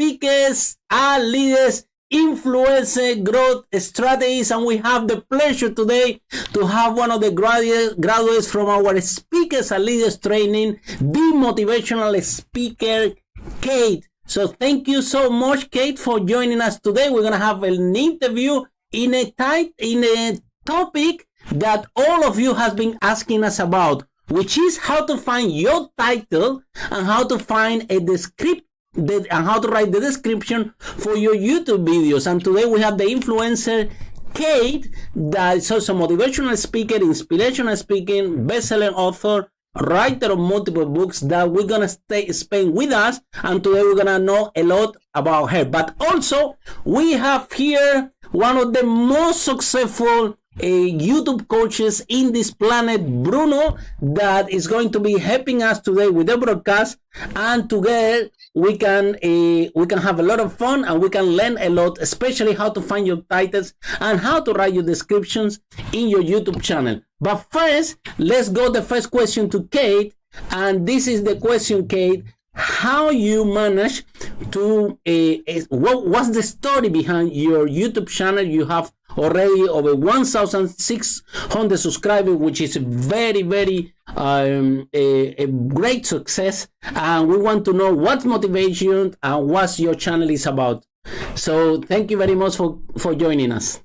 Speakers and Leaders Influencer Growth Strategies, and we have the pleasure today to have one of the graduates from our Speakers and Leaders training, the motivational speaker, Kate. So thank you so much, Kate, for joining us today. We're gonna have an interview in a topic that all of you has been asking us about, which is how to find your title and how to find a description and how to write the description for your YouTube videos. And today we have the influencer Kate, that is also a motivational speaker, inspirational speaking, best-selling author, writer of multiple books, that we're gonna spend with us, and today we're gonna know a lot about her. But also we have here one of the most successful YouTube coaches in this planet, Bruno, that is going to be helping us today with the broadcast, and together we can have a lot of fun and we can learn a lot, especially how to find your titles and how to write your descriptions in your YouTube channel. But first, let's go the first question to Kate, and this is the question, Kate. How you manage to what's the story behind your YouTube channel? You have already over 1,600 subscribers, which is very a great success, and we want to know what motivation and what your channel is about. So thank you very much for joining us.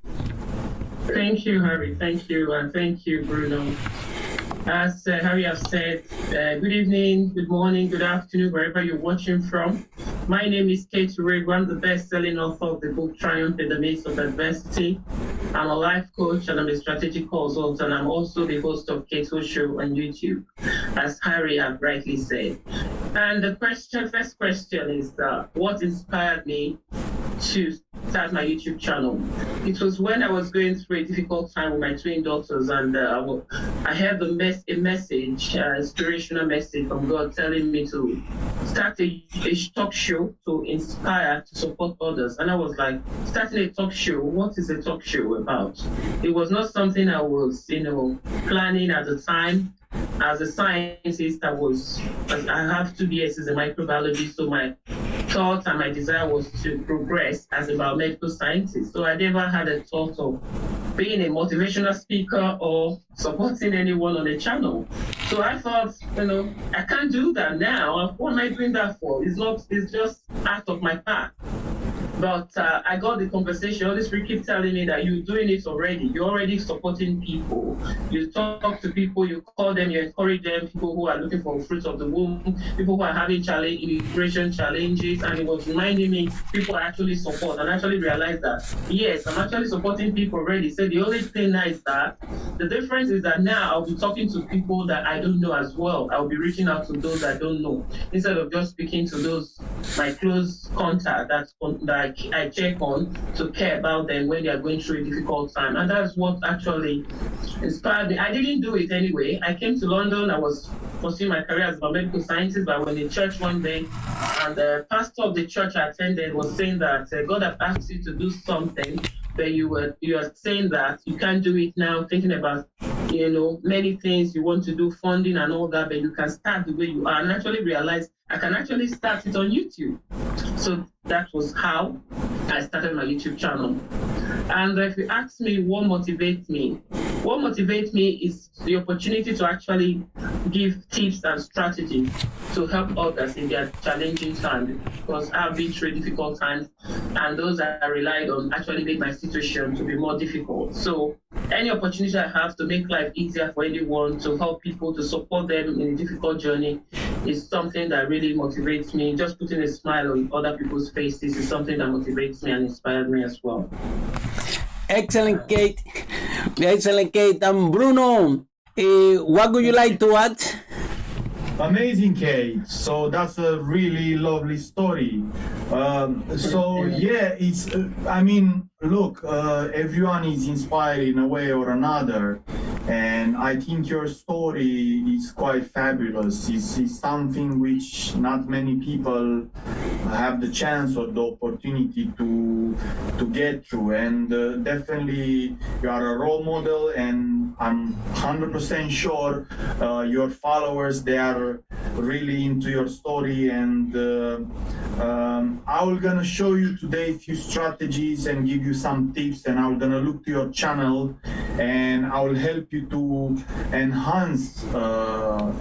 Thank you, Harry. Thank you, and thank you, Bruno. As Harry has said, good evening, good morning, good afternoon, wherever you're watching from. My name is Kate Iroegbu. I'm the best-selling author of the book Triumph in the Midst of Adversity. I'm a life coach and I'm a strategic consultant. I'm also the host of Kate's OShow on YouTube, as Harry has rightly said. And the first question is what inspired me to start my YouTube channel? It was when I was going through a difficult time with my twin daughters, and I had a message, inspirational message from God telling me to start a talk show to inspire, to support others. And I was like, starting a talk show, what is a talk show about? It was not something I was, planning at the time. As a scientist, I have 2 BSs in microbiology, so my thought and my desire was to progress as a biomedical scientist. So I never had a thought of being a motivational speaker or supporting anyone on the channel. So I thought, I can't do that now. What am I doing that for? It's just out of my path. But I got the conversation. Holy Spirit keep telling me that you're doing it already. You're already supporting people. You talk to people, you call them, you encourage them, people who are looking for fruit of the womb, people who are having immigration challenges. And it was reminding me people actually support. And I actually realized that, yes, I'm actually supporting people already. So the only thing now is that the difference is that now I'll be talking to people that I don't know as well. I'll be reaching out to those I don't know, instead of just speaking to those, my close contact that I check on to care about them when they are going through a difficult time. And that's what actually inspired me. I didn't do it anyway. I came to London. I was pursuing my career as a medical scientist, but I went to church one day, and the pastor of the church I attended was saying that God has asked you to do something, but you are saying that you can't do it now, thinking about many things you want to do, funding and all that, but you can start the way you are. And actually realized I can actually start it on YouTube. So that was how I started my YouTube channel. And if you ask me what motivates me is the opportunity to actually give tips and strategies to help others in their challenging times, because I've been through difficult times, and those I relied on actually make my situation to be more difficult. So any opportunity I have to make life easier for anyone, to help people, to support them in a difficult journey, is something that really motivates me. Just putting a smile on other people's faces is something that motivates me and inspires me as well. Excellent, Kate. Excellent, Kate. And Bruno, what would you like to add? Amazing, Kate. So that's a really lovely story. So yeah, it's look, everyone is inspired in a way or another, and I think your story is quite fabulous. It's something which not many people have the chance or the opportunity to get through, and definitely you are a role model, and I'm 100% sure your followers, they are really into your story, and I'm gonna show you today a few strategies and give you some tips, and I'm gonna look to your channel and I will help you to enhance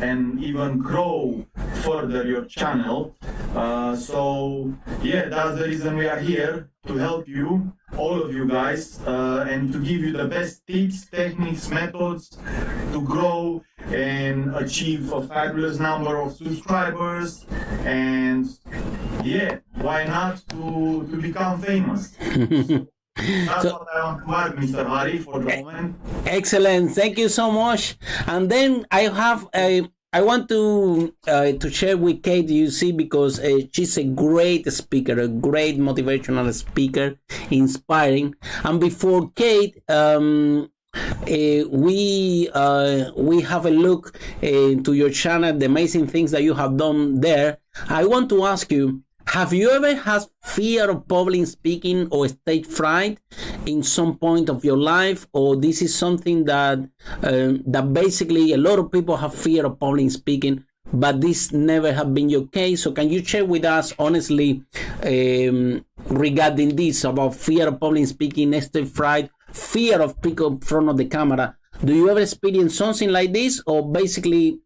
and even grow further your channel. So yeah, that's the reason we are here, to help you, all of you guys, and to give you the best tips, techniques, methods to grow and achieve a fabulous number of subscribers, and yeah, why not to become famous. That's what I want to add, Mr. Hari, for the moment. Excellent, thank you so much. And then I want to share with Kate, you see, because she's a great speaker, a great motivational speaker, inspiring. And before Kate, we have a look into your channel, the amazing things that you have done there. I want to ask you, have you ever had fear of public speaking or stage fright in some point of your life, or this is something that basically a lot of people have fear of public speaking, but this never have been your case? So can you share with us honestly regarding this, about fear of public speaking, stage fright, fear of speaking in front of the camera? Do you ever experience something like this, or basically,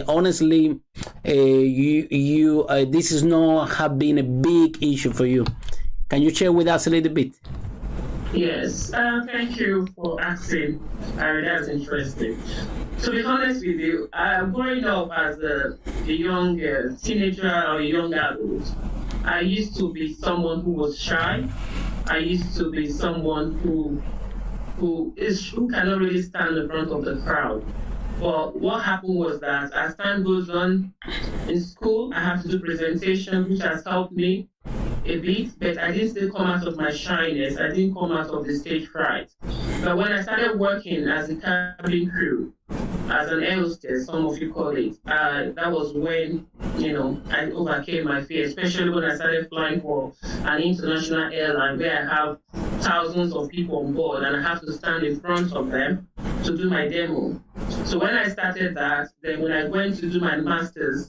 honestly, this is not have been a big issue for you? Can you share with us a little bit? Yes, thank you for asking. That's interesting. To be honest with you, growing up as a young teenager or a young adult, I used to be someone who was shy. I used to be someone who cannot really stand in front of the crowd. But what happened was that as time goes on in school, I have to do presentations, which has helped me a bit, but I didn't still come out of my shyness. I didn't come out of the stage fright. But when I started working as a cabin crew, as an air hostess, some of you call it, that was when, I overcame my fear, especially when I started flying for an international airline where I have thousands of people on board and I have to stand in front of them to do my demo. So when I started that, then when I went to do my master's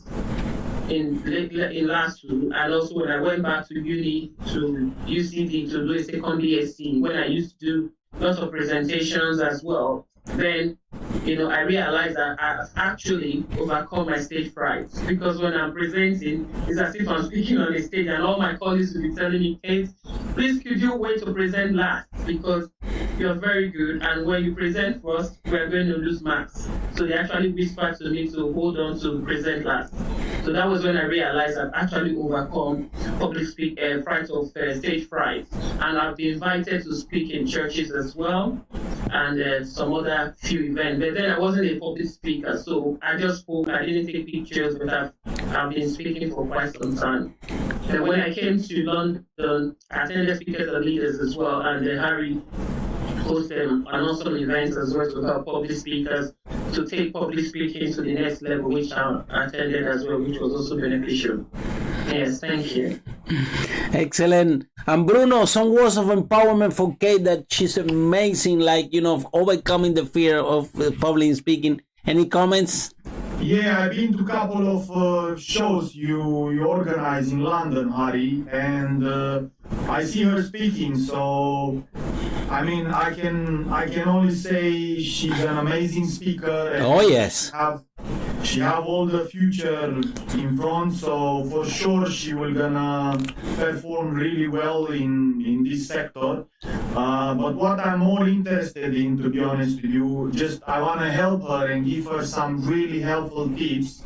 in LASU, and also when I went back to uni, to UCD, to do a second BSc, when I used to do lots of presentations as well, then I realized that I actually overcome my stage fright, because when I'm presenting, it's as if I'm speaking on a stage and all my colleagues will be telling me, Kate, please could you wait to present last, because you're very good, and when you present first, we're going to lose marks. So they actually whispered to me to hold on to present last. So that was when I realized I've actually overcome fright of stage fright, and I've been invited to speak in churches as well, and some other few events. But then I wasn't a public speaker, so I just spoke. I didn't take pictures, but I've been speaking for quite some time. And when I came to London, I attended Speakers and Leaders as well, and Harry hosted an awesome event as well to help public speakers to take public speaking to the next level, which I attended as well, which was also beneficial. Yes, thank you. Excellent. And Bruno, some words of empowerment for Kate, that she's amazing, overcoming the fear of public speaking. Any comments? Yeah, I've been to a couple of shows you organize in London, Hari, and I see her speaking. So, I mean, I can only say she's an amazing speaker. And oh yes. She have all the future in front, so for sure she will gonna perform really well in this sector. But what I'm more interested in, to be honest with you, just I want to help her and give her some really helpful tips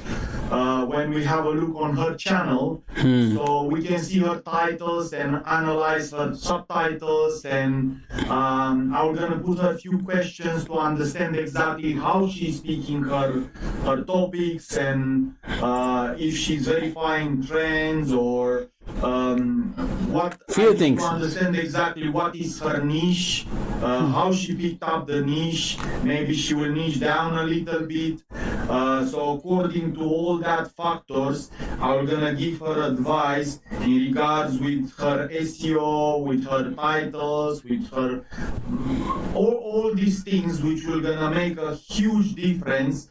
when we have a look on her channel. So we can see her titles and analyze her subtitles, and I'm gonna put her a few questions to understand exactly how she's speaking her topics, and if she's verifying trends or what few things to understand exactly what is her niche, how she picked up the niche. Maybe she will niche down a little bit. So according to all that factors, I'm gonna give her advice in regards with her SEO, with her titles, with her all these things, which will gonna make a huge difference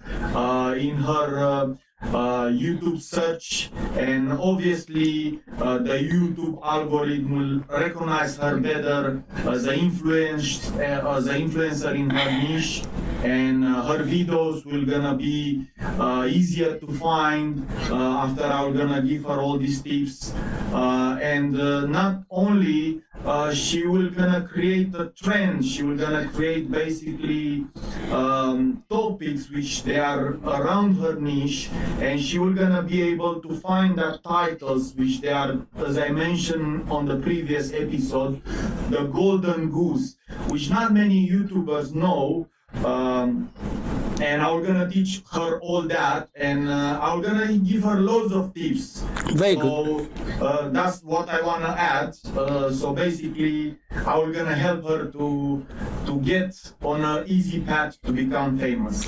in her YouTube search, and obviously the YouTube algorithm will recognize her better as an influencer in her niche, and her videos will gonna be easier to find after I'm gonna give her all these tips, and not only she will gonna create a trend, she will gonna create basically topics which they are around her niche, and she will gonna be able to find that titles which they are, as I mentioned on the previous episode, the golden goose, which not many YouTubers know. And I'm gonna teach her all that, and I'm gonna give her loads of tips. Very good. That's what I wanna add. So basically, I'm gonna help her to get on an easy path to become famous.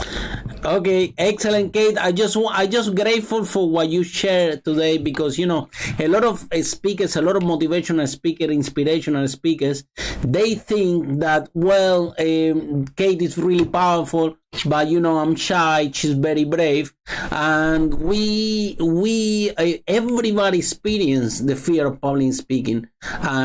Okay, excellent, Kate. I just grateful for what you shared today, because a lot of speakers, a lot of motivational speakers, inspirational speakers, they think that Kate is really powerful, but I'm shy. She's very brave, and we everybody experience the fear of public speaking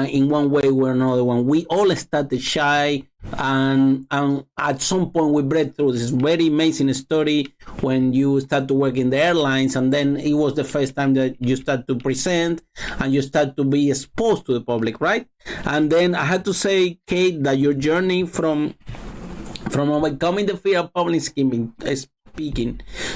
in one way or another. One, we all started shy, and at some point we break through. This very amazing story when you start to work in the airlines, and then it was the first time that you start to present and you start to be exposed to the public, right? And then I had to say, Kate, that your journey from overcoming the fear of public speaking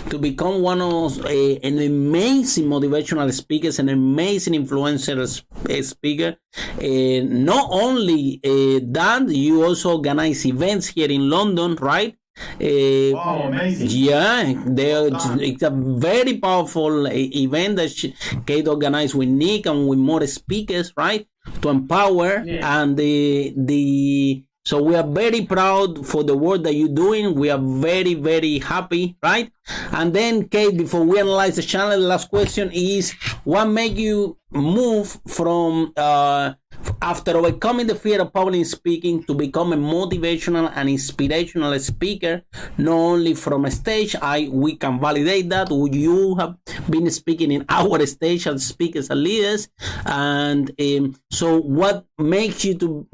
to become one of an amazing motivational speakers, an amazing influencer speaker. Not only that, you also organize events here in London, right? Wow, amazing. Yeah, it's a very powerful event that Kate organized with Nick and with more speakers, right? To empower, and so we are very proud for the work that you're doing. We are very, very happy, right? And then, Kate, before we analyze the channel, the last question is, what made you move from after overcoming the fear of public speaking to become a motivational and inspirational speaker, not only from a stage? We can validate that you have been speaking in our stage as speakers and leaders, and so what makes you to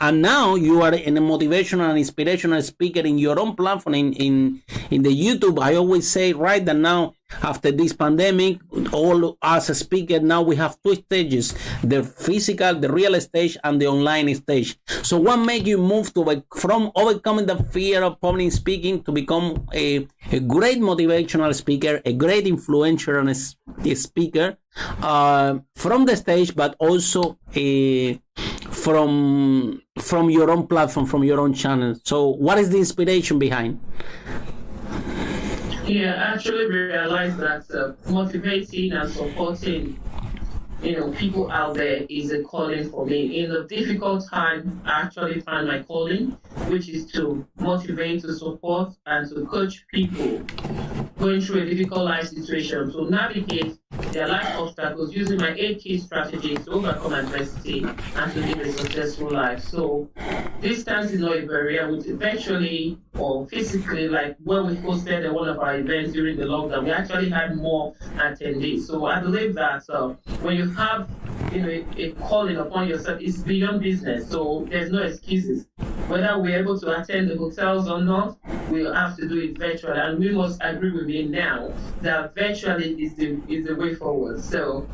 and now you are in a motivational and inspirational speaker in your own platform in the YouTube. I always say, right, that now after this pandemic, all as a speaker, now we have two stages: the physical, the real stage, and the online stage. So what made you move from overcoming the fear of public speaking to become a great motivational speaker, a great influencer and a speaker from the stage, but also from your own platform, from your own channel? So what is the inspiration behind? Yeah, actually we realized that motivating and supporting people out there is a calling for me. In a difficult time, I actually found my calling, which is to motivate, to support, and to coach people going through a difficult life situation to navigate their life obstacles using my 8 key strategies to overcome adversity and to live a successful life. So distance is not a barrier. With eventually or physically, like when we hosted one of our events during the lockdown, we actually had more attendees. So I believe that when you have a calling upon yourself, it's beyond business. So there's no excuses. Whether we're able to attend the hotels or not, we'll have to do it virtually. And we must agree with me now that virtually is the way forward. So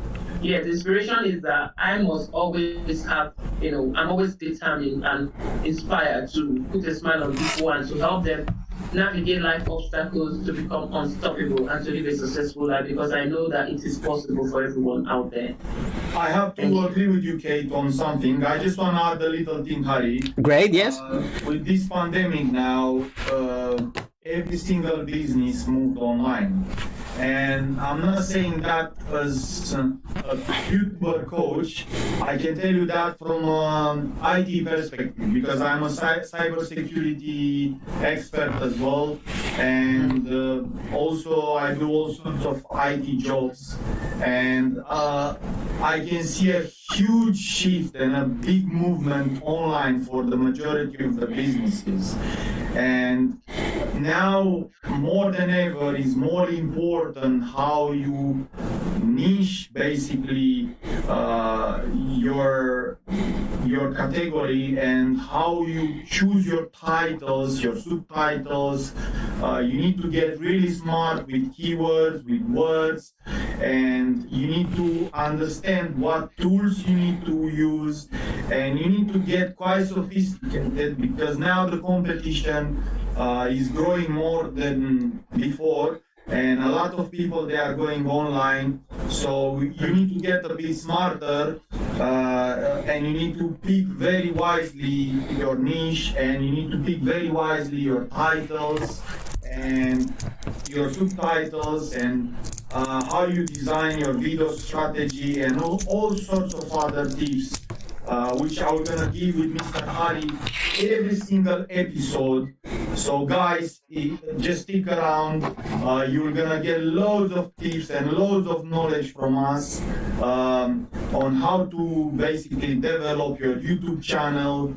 Yes, inspiration is that I must always have, I'm always determined and inspired to put a smile on people and to help them navigate life obstacles to become unstoppable and to live a successful life, because I know that it is possible for everyone out there. I have to agree with you, Kate, on something. I just want to add a little thing, Harry. Great, yes. With this pandemic now, every single business moved online. And I'm not saying that as a YouTuber coach. I can tell you that from an IT perspective, because I'm a cybersecurity expert as well. And also I do all sorts of IT jobs. And I can see a huge shift and a big movement online for the majority of the businesses. And now more than ever is more important how you niche basically your category and how you choose your titles, your subtitles. You need to get really smart with keywords, with words, and you need to understand what tools you need to use, and you need to get quite sophisticated, because now the competition is growing more than before, and a lot of people, they are going online. So you need to get a bit smarter, and you need to pick very wisely your niche, and you need to pick very wisely your titles and your subtitles, and how you design your video strategy, and all sorts of other tips, which I'm gonna give with Mr. Hari every single episode. So guys, just stick around. You're gonna get loads of tips and loads of knowledge from us on how to basically develop your YouTube channel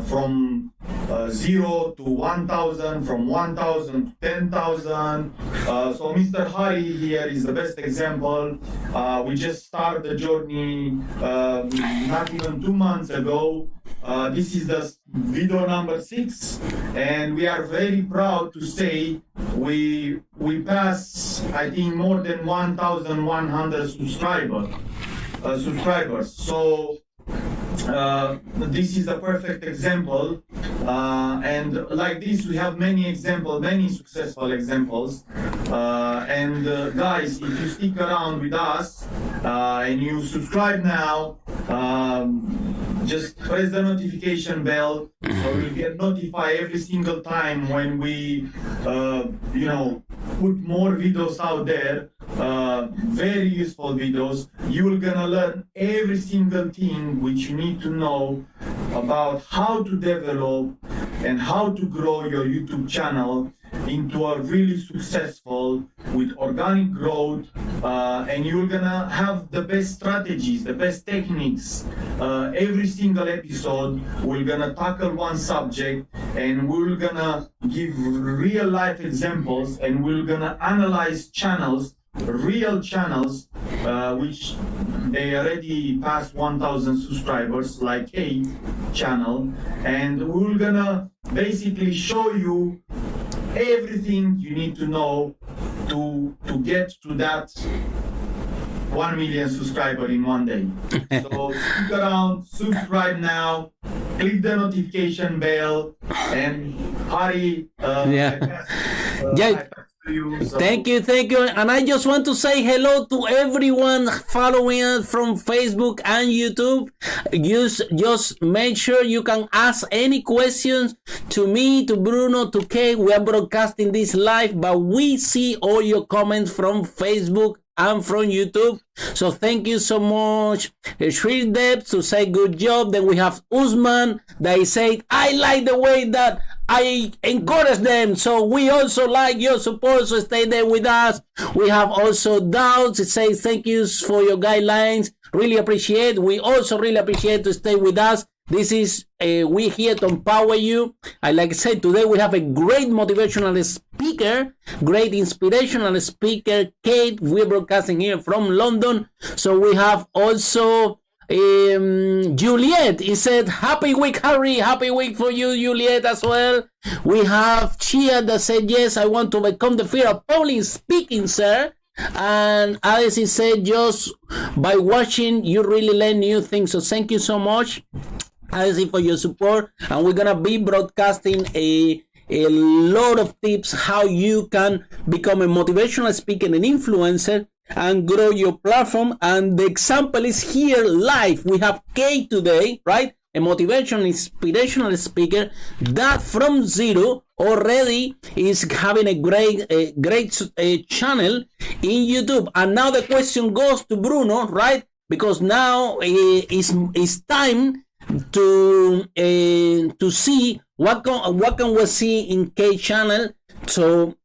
from 0 to 1,000, from 1,000 to 10,000. So Mr. Hari here is the best example. We just started the journey not even 2 months ago. This is the video number 6, and we are very proud to say we passed, I think, more than 1,100 subscribers. So this is a perfect example, and like this we have many examples, many successful examples. And guys, if you stick around with us and you subscribe now, just press the notification bell, so you'll get notified every single time when we put more videos out there, very useful videos. You're gonna learn every single thing which you need to know about how to develop and how to grow your YouTube channel into a really successful with organic growth, and you're gonna have the best strategies, the best techniques. Every single episode we're gonna tackle one subject, and we're gonna give real life examples, and we're gonna analyze channels, real channels, which they already passed 1,000 subscribers, like Kate channel, and we're gonna basically show you everything you need to know to get to that 1 million subscriber in one day. So stick around, subscribe now, click the notification bell, and Hari, Thank you. And I just want to say hello to everyone following us from Facebook and YouTube. Just make sure you can ask any questions to me, to Bruno, to Kate. We are broadcasting this live, but we see all your comments from Facebook and from YouTube. So thank you so much. Sri Deb to say good job. Then we have Usman that said, I like the way that I encourage them. So we also like your support. So stay there with us. We have also Doubts. It says thank you for your guidelines. Really appreciate. We also really appreciate to stay with us. This is we here to empower you. I like I said, today we have a great motivational speaker, great inspirational speaker, Kate. We're broadcasting here from London. So we have also Juliet. He said, happy week, Harry. Happy week for you, Juliet, as well. We have Chia that said, yes, I want to overcome the fear of public speaking, sir. And as he said, just by watching, you really learn new things. So thank you so much, Alice, for your support. And we're gonna be broadcasting a lot of tips how you can become a motivational speaker and influencer and grow your platform. And the example is here live. We have Kate today, right? A motivational, inspirational speaker that from zero already is having a great channel in YouTube. And now the question goes to Bruno, right? Because now it's time to see what can we see in K channel. So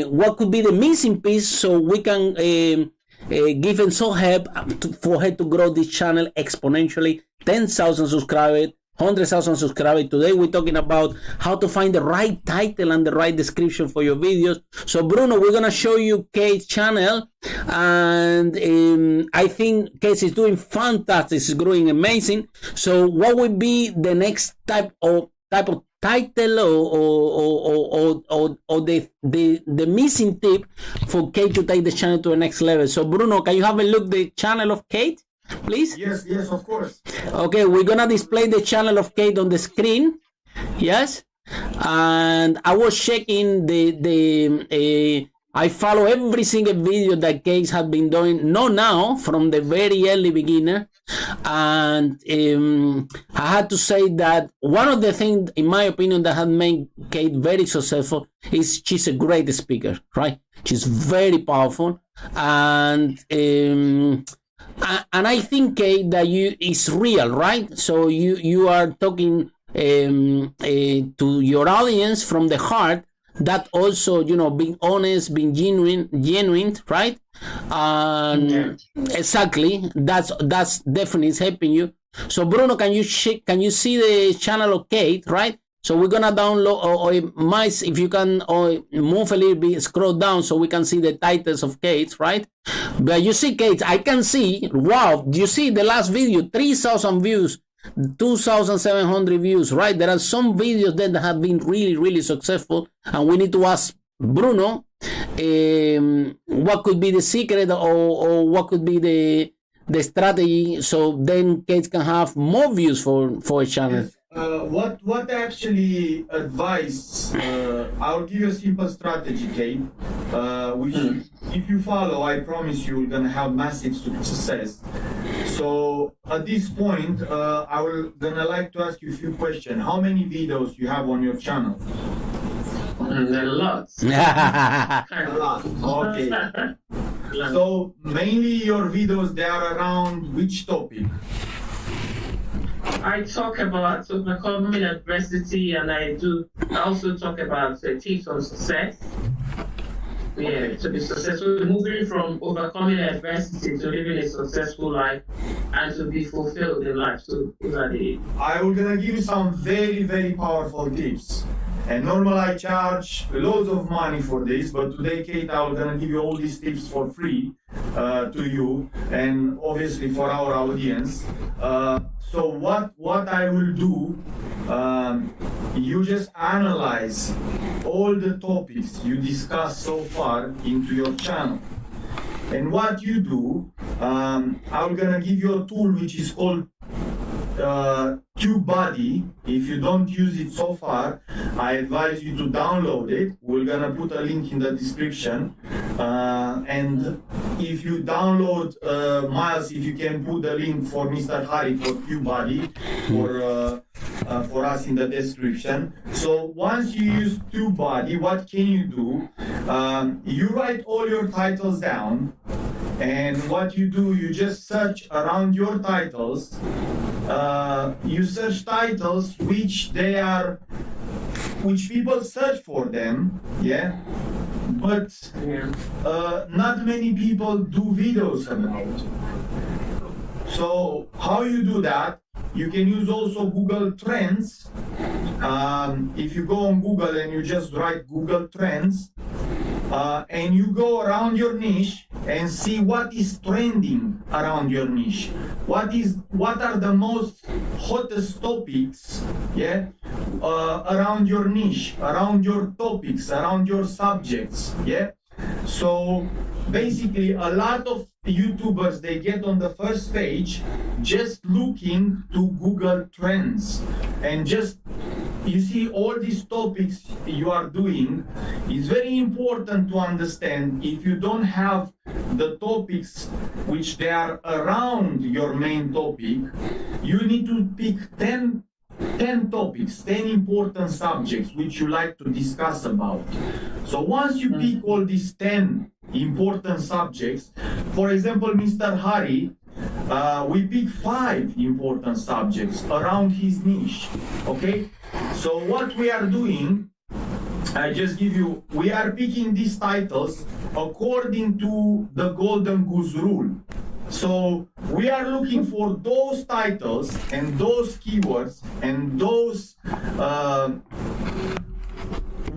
what could be the missing piece so we can give him some help for her to grow this channel exponentially. 10,000 subscribers, 100,000 subscribers. Today we're talking about how to find the right title and the right description for your videos. So Bruno, we're gonna show you Kate's channel, and I think Kate is doing fantastic. It's growing amazing. So what would be the next type of title or the missing tip for Kate to take the channel to the next level? So Bruno, can you have a look at the channel of Kate, please? Yes, of course. Okay, we're gonna display the channel of Kate on the screen. Yes, and I was checking I follow every single video that Kate has been doing, not now, from the very early beginner. And I had to say that one of the things, in my opinion, that has made Kate very successful is she's a great speaker, right? She's very powerful, and I think, Kate, that is real, right? So you are talking to your audience from the heart. That also, being honest, being genuine, right? Exactly. That's definitely helping you. So Bruno, can you see the channel of Kate, right? So we're gonna download, or if you can move a little bit, scroll down so we can see the titles of Kate, right? But you see, Kate, I can see, wow, you see the last video, 3,000 views, 2,700 views, right? There are some videos that have been really, really successful, and we need to ask Bruno what could be the secret or what could be the strategy, so then Kate can have more views for a channel. Yes. What actually advice? I'll give you a simple strategy, Kate, which if you follow, I promise you're gonna have massive success. So at this point, I will gonna like to ask you a few questions. How many videos you have on your channel? A lot. A lot. Okay. So mainly your videos, they are around which topic? I talk about overcoming adversity, and I also talk about tips on success. Yeah, to be successful, moving from overcoming adversity to living a successful life and to be fulfilled in life. So those are I will gonna give you some very, very powerful tips. And normally I charge loads of money for this, but today, Kate, I'm gonna give you all these tips for free to you, and obviously for our audience. So what I will do, you just analyze all the topics you discussed so far into your channel. And what you do, I'm gonna give you a tool which is called TubeBuddy. If you don't use it so far, I advise you to download it. We're gonna put a link in the description. And if you download, Miles, if you can put the link for Mr. Harry for TubeBuddy for us in the description. So once you use TubeBuddy, what can you do? You write all your titles down, and what you do, you just search around your titles. You search titles which people search for them, yeah, but not many people do videos about. So how you do that? You can use also Google Trends. If you go on Google and you just write Google Trends, and you go around your niche and see what is trending around your niche. What are the most hottest topics, yeah, around your niche, around your topics, around your subjects, yeah. So basically a lot of YouTubers, they get on the first page just looking to Google Trends, and just, you see, all these topics you are doing is very important to understand. If you don't have the topics which they are around your main topic, you need to pick 10 topics, 10 important subjects which you like to discuss about. So once you pick all these 10 important subjects, for example, Mr. Hari, we pick 5 important subjects around his niche, okay? So what we are doing, I just give you, we are picking these titles according to the Golden Goose Rule. So we are looking for those titles and those keywords and those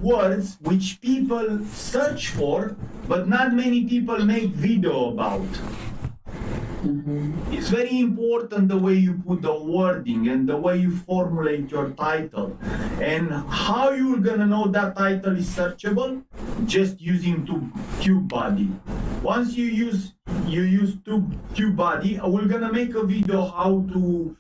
words which people search for, but not many people make video about. It's very important the way you put the wording and the way you formulate your title. And how you're gonna know that title is searchable? Just using TubeBuddy. Once you use TubeBuddy, we're gonna make a video how to,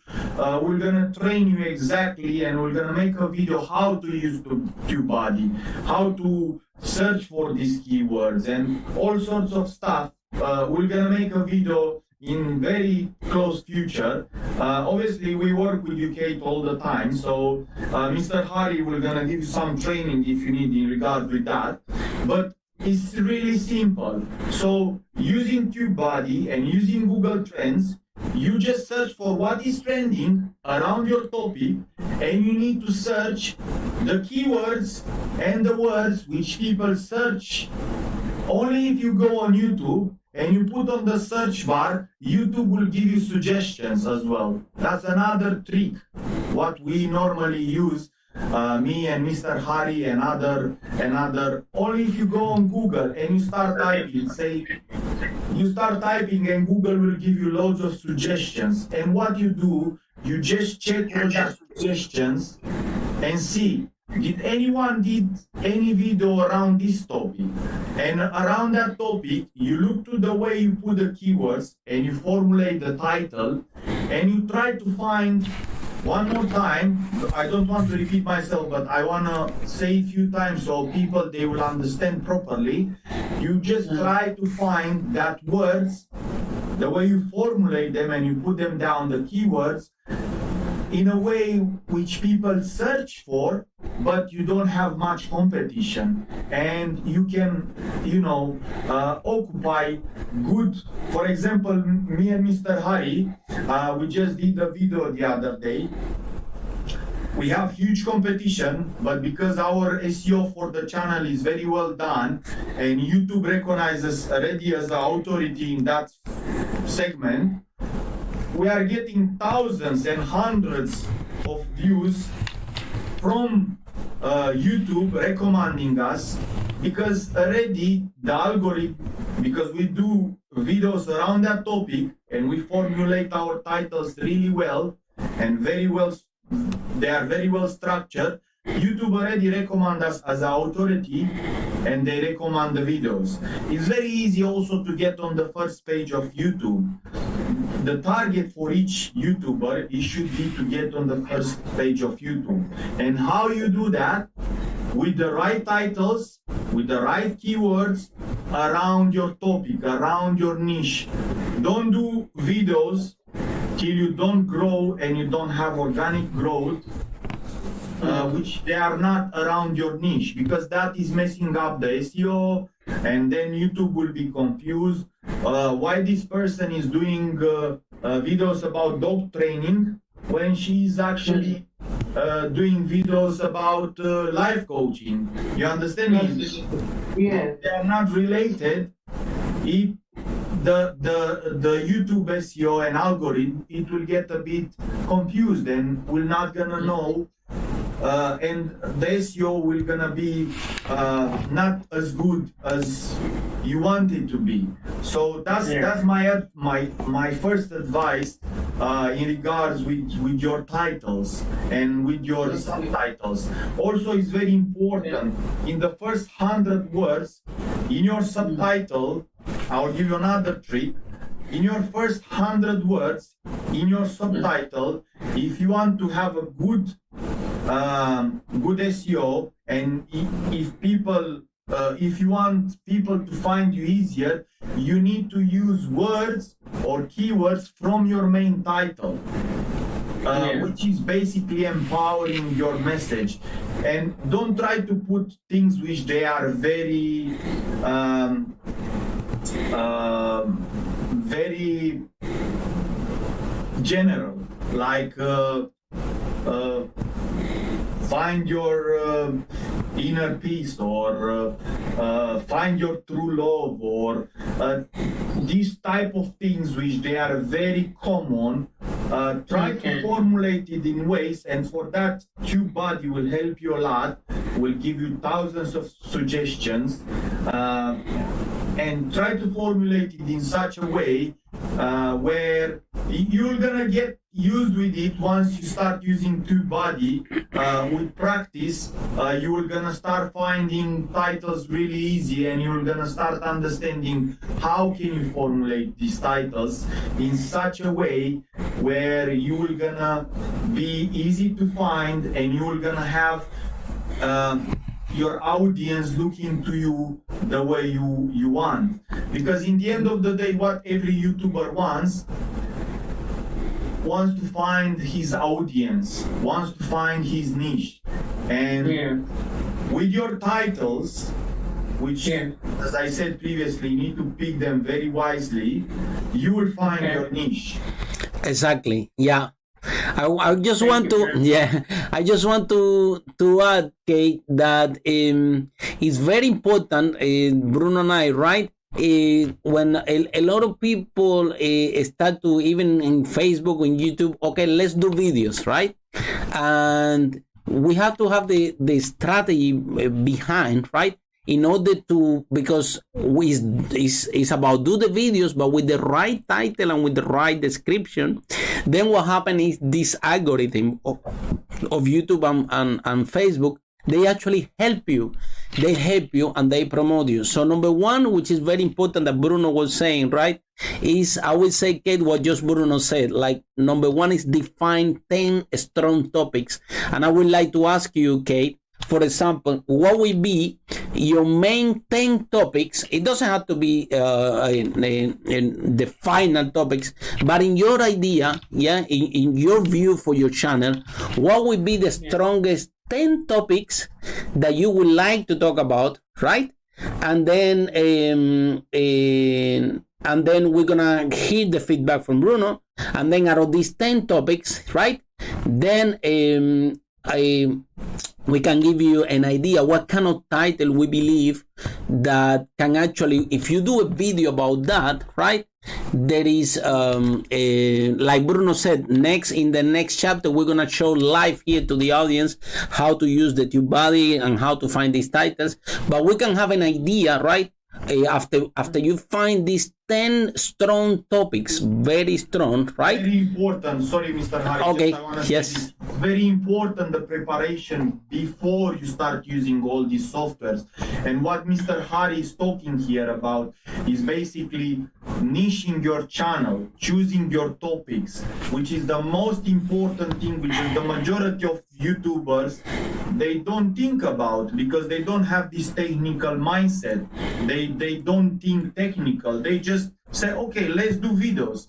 we're gonna train you exactly, and we're gonna make a video how to use TubeBuddy, how to search for these keywords and all sorts of stuff. We're gonna make a video in very close future. Obviously, we work with you, Kate, all the time. So, Mr. Hari, we're gonna give you some training if you need in regards with that. But it's really simple. So, using TubeBuddy and using Google Trends, you just search for what is trending around your topic, and you need to search the keywords and the words which people search. Only if you go on YouTube and you put on the search bar, YouTube will give you suggestions as well. That's another trick, what we normally use, me and Mr. Hari and other. Only if you go on Google and you start typing, say, you start typing and Google will give you loads of suggestions. And what you do, you just check all the suggestions and see, did anyone did any video around this topic? And around that topic, you look to the way you put the keywords and you formulate the title, and you try to find, one more time, I don't want to repeat myself, but I want to say a few times so people, they will understand properly. You just try to find that words, the way you formulate them and you put them down, the keywords, in a way which people search for, but you don't have much competition, and you can, occupy good. For example, me and Mr. Hari, we just did a video the other day. We have huge competition, but because our SEO for the channel is very well done, and YouTube recognizes already as an authority in that segment, we are getting thousands and hundreds of views from YouTube recommending us, because already the algorithm, because we do videos around that topic and we formulate our titles really well and very well, they are very well structured. YouTube already recommend us as an authority and they recommend the videos. It's very easy also to get on the first page of YouTube. The target for each YouTuber, it should be to get on the first page of YouTube. And how you do that? With the right titles, with the right keywords around your topic, around your niche. Don't do videos till you don't grow and you don't have organic growth, which they are not around your niche, because that is messing up the SEO, and then YouTube will be confused. Why this person is doing videos about dog training when she's actually doing videos about life coaching? You understand me? Yeah. They are not related. If the YouTube SEO and algorithm, it will get a bit confused and we're not gonna know, and the SEO will gonna be not as good as you want it to be. So that's my first advice in regards with your titles and with your subtitles. Also, it's very important in the first 100 words in your subtitle, I'll give you another trick. In your first 100 words, in your subtitle, if you want to have a good SEO, and if you want people to find you easier, you need to use words or keywords from your main title, which is basically empowering your message. And don't try to put things which they are very very general, like find your inner peace, or find your true love, or these type of things which they are very common. Try to formulate it in ways, and for that TubeBuddy will help you a lot, will give you thousands of suggestions, and try to formulate it in such a way where you're gonna get used with it. Once you start using TubeBuddy with practice, you will gonna start finding titles really easy, and you're gonna start understanding how can you formulate these titles in such a way where you will gonna be easy to find, and you will gonna have your audience looking to you the way you want. Because in the end of the day, what every YouTuber wants to find his audience, wants to find his niche. And with your titles, which, as I said previously, you need to pick them very wisely, you will find your niche. Exactly. Yeah. I just want to add, Kate, that it's very important, Bruno and I, right? When a lot of people start to, even in Facebook and YouTube, okay, let's do videos, right? And we have to have the strategy behind, right? In order to, because it's about do the videos, but with the right title and with the right description, then what happens is this algorithm of YouTube and Facebook, they actually help you. They help you and they promote you. So number one, which is very important that Bruno was saying, right, is, I would say, Kate, what just Bruno said, like number one is define 10 strong topics. And I would like to ask you, Kate, for example, what will be your main 10 topics? It doesn't have to be in the final topics, but in your idea, in your view for your channel, what will be the strongest 10 topics that you would like to talk about, right? And then we're gonna hear the feedback from Bruno, and then out of these 10 topics, right, then we can give you an idea what kind of title we believe that can actually, if you do a video about that, right, there is like Bruno said, in the next chapter we're gonna show live here to the audience how to use the TubeBuddy and how to find these titles. But we can have an idea, right, after you find these 10 strong topics, very strong, right? Very important. Sorry, Mr. Harry. Okay. Yes. Very important, the preparation before you start using all these softwares. And what Mr. Harry is talking here about is basically niching your channel, choosing your topics, which is the most important thing, which is the majority of YouTubers, they don't think about, because they don't have this technical mindset. They don't think technical. They just say, okay, let's do videos.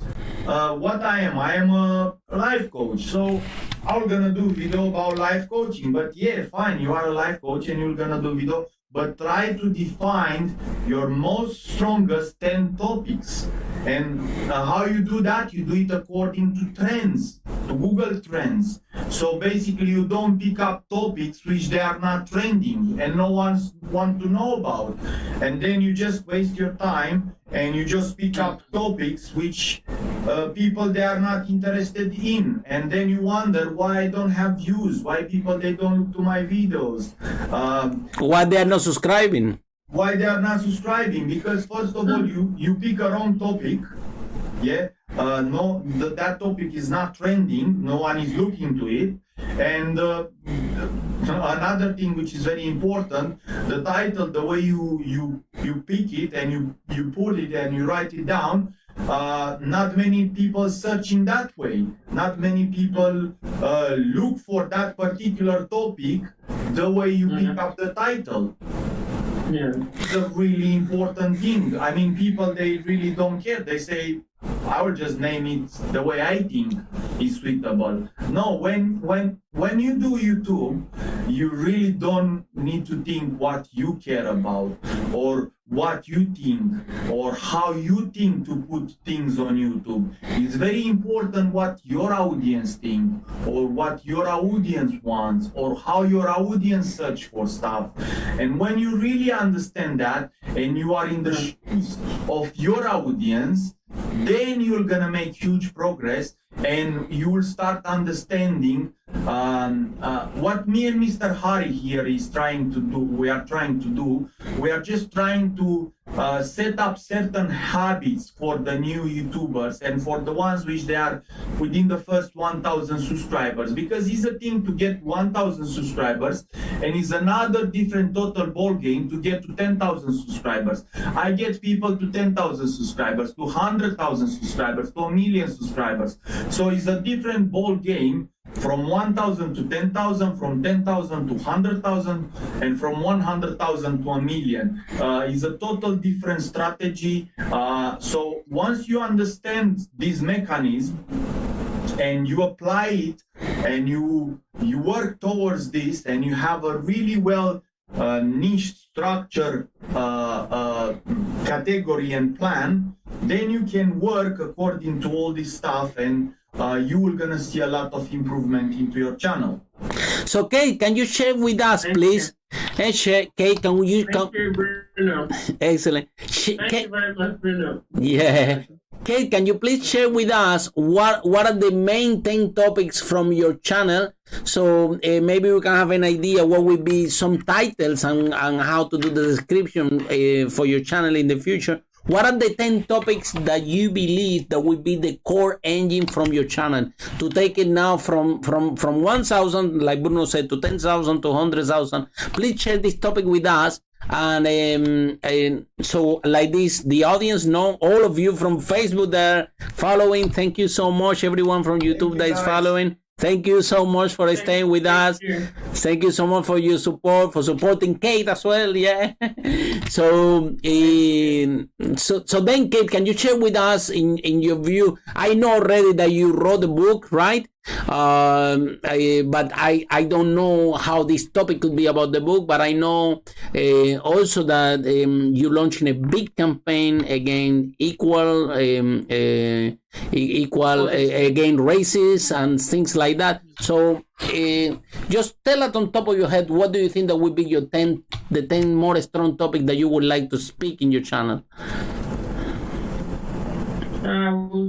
What I am a life coach, so I'm gonna do video about life coaching. But yeah, fine, you are a life coach and you're gonna do video, but try to define your most strongest 10 topics. And how you do that? You do it according to trends, to Google Trends. So basically you don't pick up topics which they are not trending and no one want to know about. And then you just waste your time and you just pick up topics which people they are not interested in. And then you wonder why I don't have views, why people they don't look to my videos. Why they are not subscribing? Why they are not subscribing? Because first of all, you pick a wrong topic. Yeah, that topic is not trending. No one is looking to it, and another thing which is very important, the title, the way you pick it and you pull it and you write it down, not many people search in that way. Not many people look for that particular topic the way you pick up the title. Yeah. It's a really important thing. I mean, people, they really don't care. They say, I will just name it the way I think is suitable. No, when you do YouTube, you really don't need to think what you care about or what you think or how you think to put things on YouTube. It's very important what your audience think or what your audience wants or how your audience search for stuff. And when you really understand that and you are in the shoes of your audience, then you're gonna make huge progress and you will start understanding what me and Mr. Hari here is trying to do. We are trying to do. We are just trying to set up certain habits for the new YouTubers and for the ones which they are within the first 1,000 subscribers, because it's a thing to get 1,000 subscribers and it's another different total ball game to get to 10,000 subscribers. I get people to 10,000 subscribers, to 100,000 subscribers, to 1,000,000 subscribers. So it's a different ball game from 1,000 to 10,000, from 10,000 to 100,000, and from 100,000 to 1,000,000. Is a total different strategy. So once you understand this mechanism and you apply it and you work towards this and you have a really well niche structure category and plan, then you can work according to all this stuff and you will gonna see a lot of improvement into your channel. So Kate, can you share with us, please? And share, Kate, can you? Thank you, Bruno. Excellent. Thank you very much, Bruno. Yeah. Kate, can you please share with us what are the main 10 topics from your channel? So maybe we can have an idea what will be some titles and how to do the description for your channel in the future. What are the 10 topics that you believe that will be the core engine from your channel to take it now from 1,000, like Bruno said, to 10,000 to 100,000? Please share this topic with us. And so like this, the audience know, all of you from Facebook that are following. Thank you so much, everyone from YouTube that is following. Thank you so much for staying with us. Thank you so much for your support, for supporting Kate as well. Yeah. So then, Kate, can you share with us in your view? I know already that you wrote a book, right? But I don't know how this topic could be about the book, but I know also that you launching a big campaign against equal against races and things like that. So just tell us on top of your head, what do you think that would be your the 10 more strong topic that you would like to speak in your channel?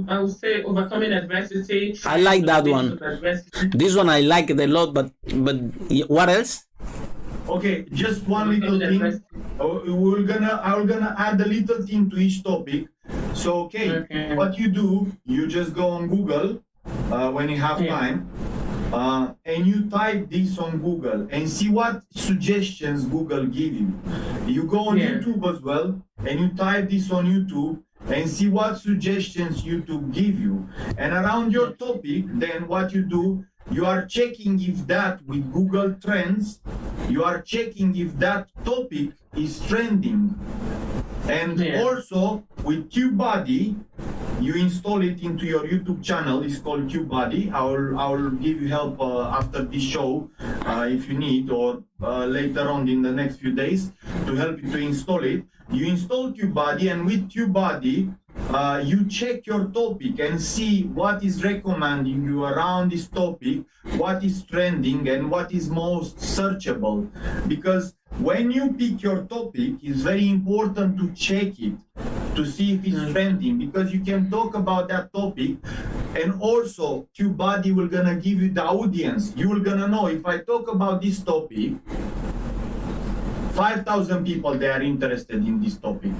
I would say overcoming adversity. I like that one. This one I like it a lot, but what else? Okay, just one little thing. I'm gonna add a little thing to each topic. So, okay, what you do, you just go on Google when you have time, and you type this on Google and see what suggestions Google give you. You go on YouTube as well, and you type this on YouTube and see what suggestions YouTube give you. And around your topic, then what you do, you are checking if that with Google Trends, you are checking if that topic is trending. And also with TubeBuddy, you install it into your YouTube channel. It's called TubeBuddy. I will give you help after this show if you need, or later on in the next few days to help you to install it. You install TubeBuddy, and with TubeBuddy, you check your topic and see what is recommending you around this topic, what is trending and what is most searchable. Because when you pick your topic, it's very important to check it to see if it's trending, because you can talk about that topic, and also TubeBuddy will gonna give you the audience. You will gonna know if I talk about this topic, 5,000 people, they are interested in this topic.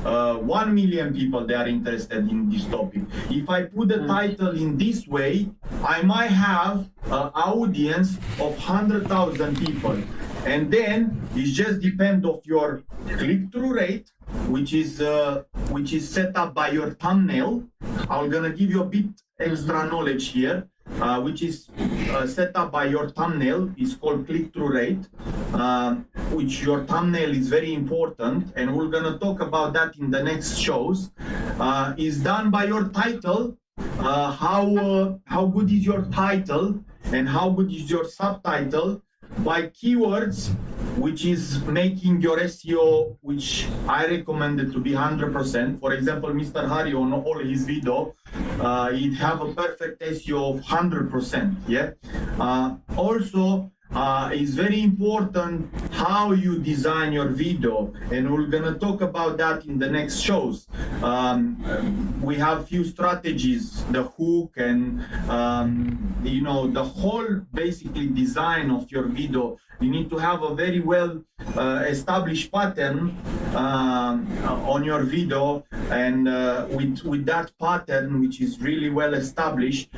1 million people, they are interested in this topic. If I put the title in this way, I might have an audience of 100,000 people. And then it just depends of your click-through rate, which is set up by your thumbnail. I'm gonna give you a bit extra knowledge here, which is set up by your thumbnail. It's called click-through rate, which your thumbnail is very important, and we're gonna talk about that in the next shows. Is done by your title. How good is your title and how good is your subtitle? By keywords, which is making your SEO, which I recommend it to be 100%. For example, Mr. Hari on all his video, he'd have a perfect SEO of 100%. Yeah. Also, it's very important how you design your video, and we're gonna talk about that in the next shows. We have few strategies, the hook, and the whole basically design of your video. You need to have a very well established pattern on your video, and with that pattern, which is really well established,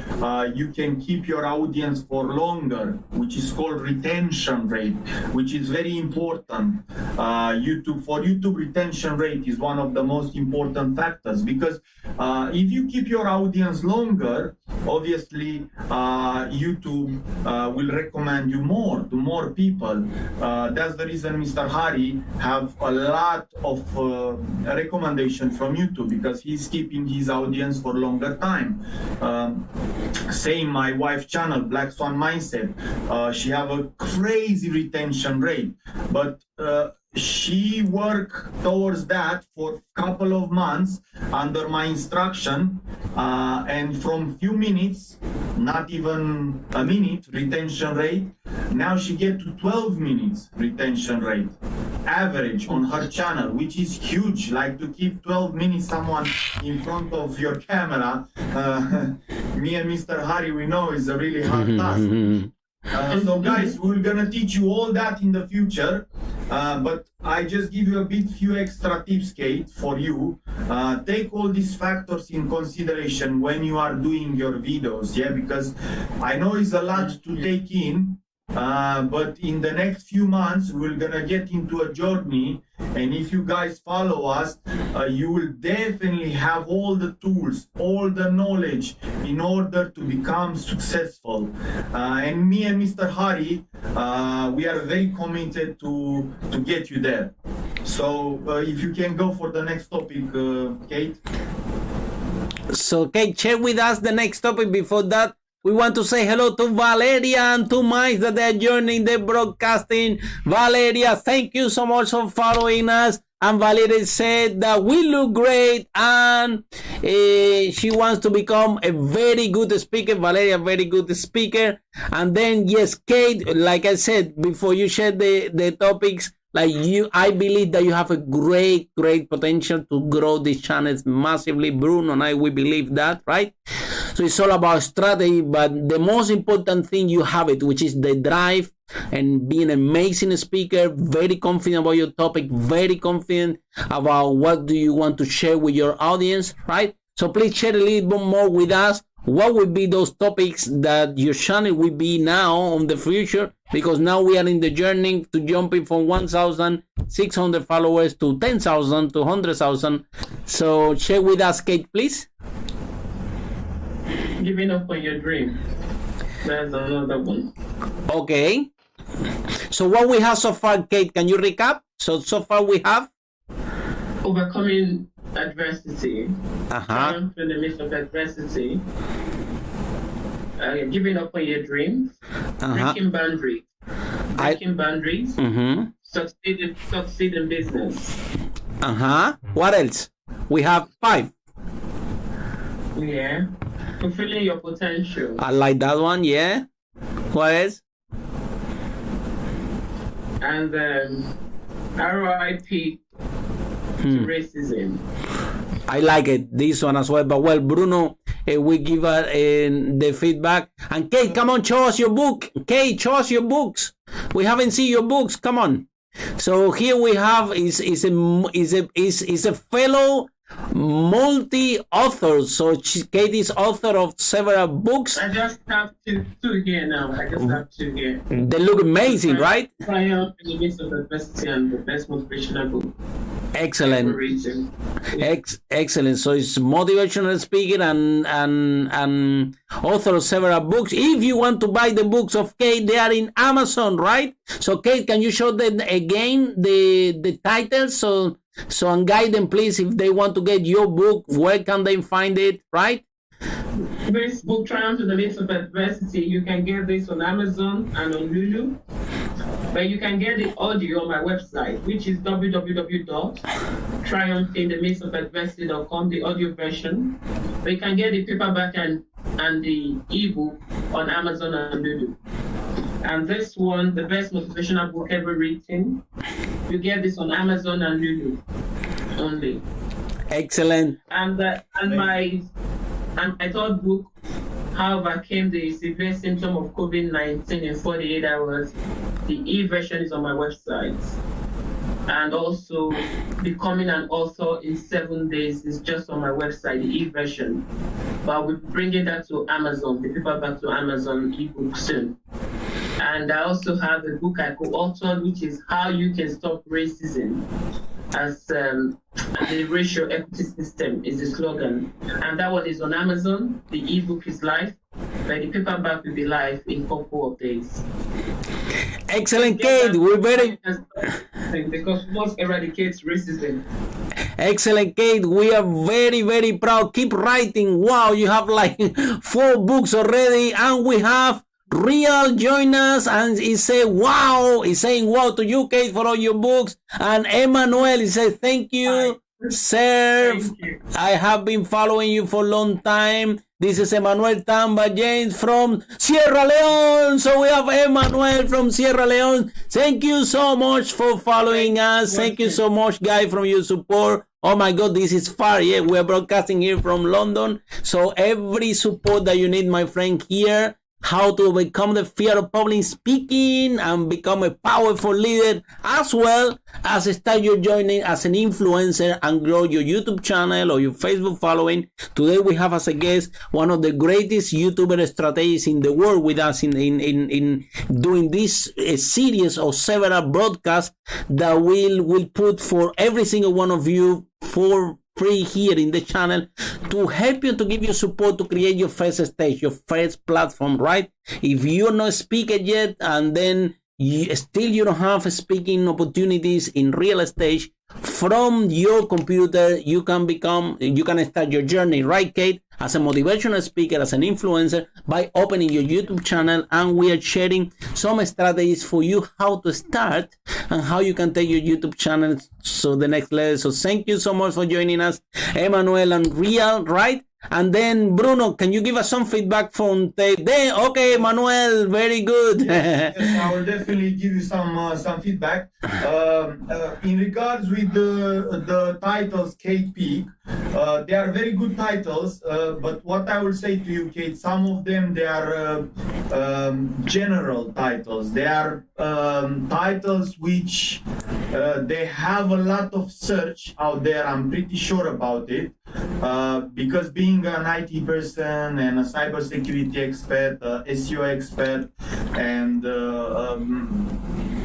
you can keep your audience for longer, which is called retention rate, which is very important. YouTube retention rate is one of the most important factors, because if you keep your audience longer, obviously YouTube will recommend you more to more people. That's the reason Mr. Hari have a lot of recommendation from YouTube, because he's keeping his audience for longer time. Same my wife's channel, Black Swan Mindset. She have a crazy retention rate, but she worked towards that for a couple of months under my instruction, and from few minutes, not even a minute retention rate, now she get to 12 minutes retention rate average on her channel, which is huge. Like, to keep 12 minutes someone in front of your camera, me and Mr. Hari, we know is a really hard task. So guys, we're gonna teach you all that in the future, but I just give you few extra tips, Kate, for you. Take all these factors in consideration when you are doing your videos, yeah, because I know it's a lot to take in, but in the next few months we're gonna get into a journey, and if you guys follow us, you will definitely have all the tools, all the knowledge in order to become successful. And me and Mr. Hari, we are very committed to get you there. So if you can go for the next topic, Kate. So Kate, share with us the next topic. Before that, we want to say hello to Valeria and to Mike that they're joining the broadcasting. Valeria, thank you so much for following us. And Valeria said that we look great, and she wants to become a very good speaker. Valeria, very good speaker. And then, yes, Kate, like I said, before you share the topics, like I believe that you have a great potential to grow these channels massively. Bruno and I, we believe that, right? So it's all about strategy, but the most important thing, you have it, which is the drive and being an amazing speaker, very confident about your topic, very confident about what do you want to share with your audience, right? So please share a little bit more with us. What would be those topics that your channel will be now on the future? Because now we are in the journey to jumping from 1,600 followers to 10,000 to 100,000. So share with us, Kate, please. Giving up on your dream. That's another one. Okay. So what we have so far, Kate, can you recap? So far we have overcoming adversity, triumph in the midst of adversity, giving up on your dreams, breaking boundaries, succeed in business. What else? We have 5. Yeah. Fulfilling your potential. I like that one, yeah. What else? And RIP to racism. I like it, this one as well. But well, Bruno, we give her the feedback. And Kate, come on, show us your book. Kate, show us your books. We haven't seen your books. Come on. So here we have is a fellow multi-author. So Kate is author of several books. I just have two here now. I just have two here. They look amazing, right? Triumph in the midst of adversity and the best motivational book. Excellent. Excellent. So it's motivational speaker and author of several books. If you want to buy the books of Kate, they are in Amazon, right? So Kate, can you show them again the titles so and guide them, please, if they want to get your book, where can they find it, right? This book, Triumph in the Midst of Adversity, you can get this on Amazon and on Lulu. But you can get the audio on my website, which is www.triumphinthemidstofadversity.com, the audio version. But you can get the paperback and the ebook on Amazon and Lulu. And this one, the best motivational book ever written, you get this on Amazon and Lulu only. Excellent. And my third book, How I Overcame the Severe Symptom of COVID-19 in 48 Hours. The e-version is on my website. And also, Becoming an Author in 7 Days is just on my website, the e-version. But we're bringing that to Amazon, the paperback to Amazon ebook soon. And I also have a book I co-authored, which is How You Can Stop Racism, as the racial equity system is the slogan. And that one is on Amazon. The ebook is live, but the paperback will be live in a couple of days. Excellent, Kate. We're very... Because we must eradicate racism. Excellent, Kate. We are very, very proud. Keep writing. Wow, you have like 4 books already, and we have Real join us and he say wow. He's saying wow to you, Kate, for all your books. And Emmanuel, he says thank you, sir. I have been following you for a long time. This is Emmanuel Tamba James from Sierra Leone. So we have Emmanuel from Sierra Leone. Thank you so much for following us. Thank you so much, guys, from your support. Oh my God, this is far. Yeah, we are broadcasting here from London. So every support that you need, my friend, here. How to overcome the fear of public speaking and become a powerful leader, as well as start your journey as an influencer and grow your YouTube channel or your Facebook following. Today we have as a guest one of the greatest YouTuber strategies in the world with us in doing this series of several broadcasts that will put for every single one of you for free here in the channel to help you, to give you support to create your first stage, your first platform, right? If you're not a speaker yet and then you don't have speaking opportunities in real estate, from your computer you can start your journey, right, Kate, as a motivational speaker, as an influencer, by opening your YouTube channel, and we are sharing some strategies for you how to start and how you can take your YouTube channel to the next level. So thank you so much for joining us, Emmanuel and Real, right? And then Bruno, can you give us some feedback from today? Okay, Manuel, very good. Yes, I will definitely give you some feedback. In regards with the titles Kate picked, they are very good titles. But what I will say to you, Kate, some of them they are general titles. They are titles which they have a lot of search out there. I'm pretty sure about it. Because being an IT person and a cybersecurity expert, SEO expert, and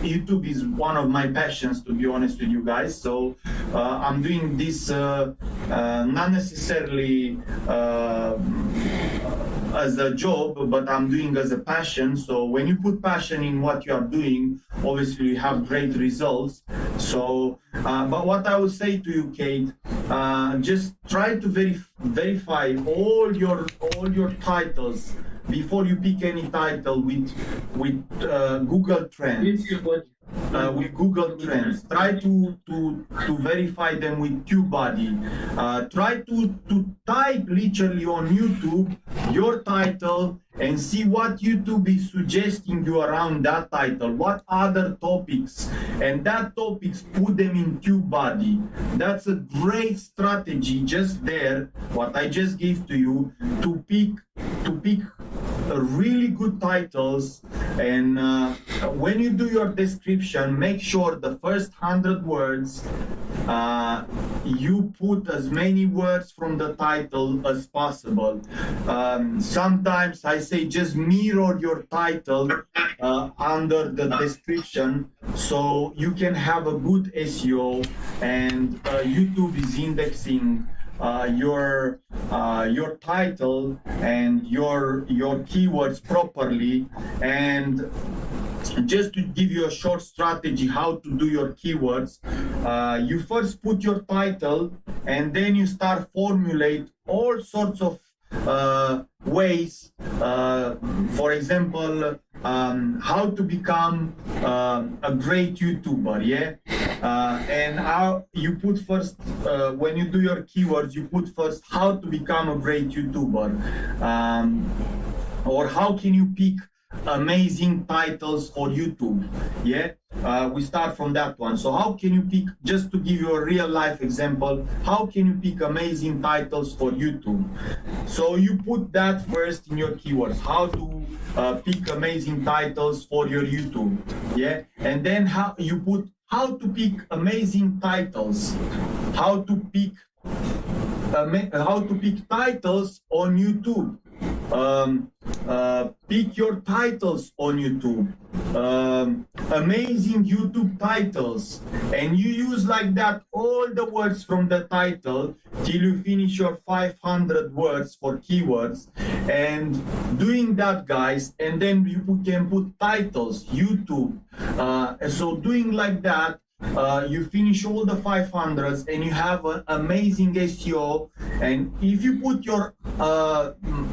YouTube is one of my passions, to be honest with you guys. So I'm doing this not necessarily as a job, but I'm doing as a passion. So when you put passion in what you are doing, obviously you have great results. So, but what I would say to you, Kate, just try to verify all your titles before you pick any title with Google Trends. With Google Trends, try to verify them with TubeBuddy. Try to type literally on YouTube your title and see what YouTube is suggesting you around that title. What other topics, and that topics, put them in TubeBuddy. That's a great strategy just there. What I just gave to you to pick really good titles And when you do your description, make sure the first 100 words you put as many words from the title as possible. Sometimes I say just mirror your title under the description, so you can have a good SEO, and YouTube is indexing your title and your keywords properly. And just to give you a short strategy how to do your keywords, you first put your title, and then you start formulate all sorts of ways. For example, how to become a great YouTuber, yeah? And how you put first, when you do your keywords, you put first how to become a great YouTuber, or how can you pick amazing titles for YouTube, yeah? We start from that one. So how can you pick, just to give you a real life example, how can you pick amazing titles for YouTube? So you put that first in your keywords, how to pick amazing titles for your YouTube, yeah? And then how you put how to pick amazing titles, how to pick titles on YouTube. Pick your titles on YouTube, amazing YouTube titles, and you use like that all the words from the title till you finish your 500 words for keywords. And doing that, guys, and then you can put titles, YouTube. So doing like that, you finish all the 500s and you have an amazing SEO. And if you put your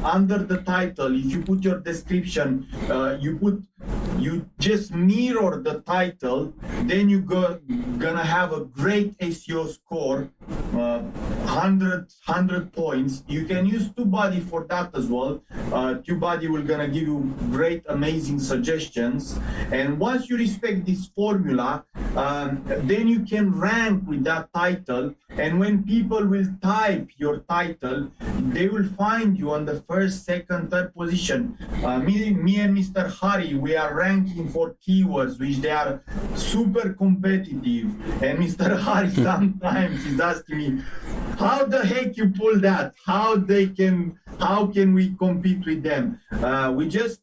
under the title, if you put your description, you just mirror the title, then you gonna have a great SEO score, 100 points. You can use TubeBuddy for that as well. TubeBuddy will gonna give you great, amazing suggestions. And once you respect this formula, then you can rank with that title. And when people will type your title, they will find you on the first, second, third position. Me and Mr. Hari, we are ranking for keywords which they are super competitive. And Mr. Hari sometimes is asking me, how the heck you pull that? How can we compete with them? We just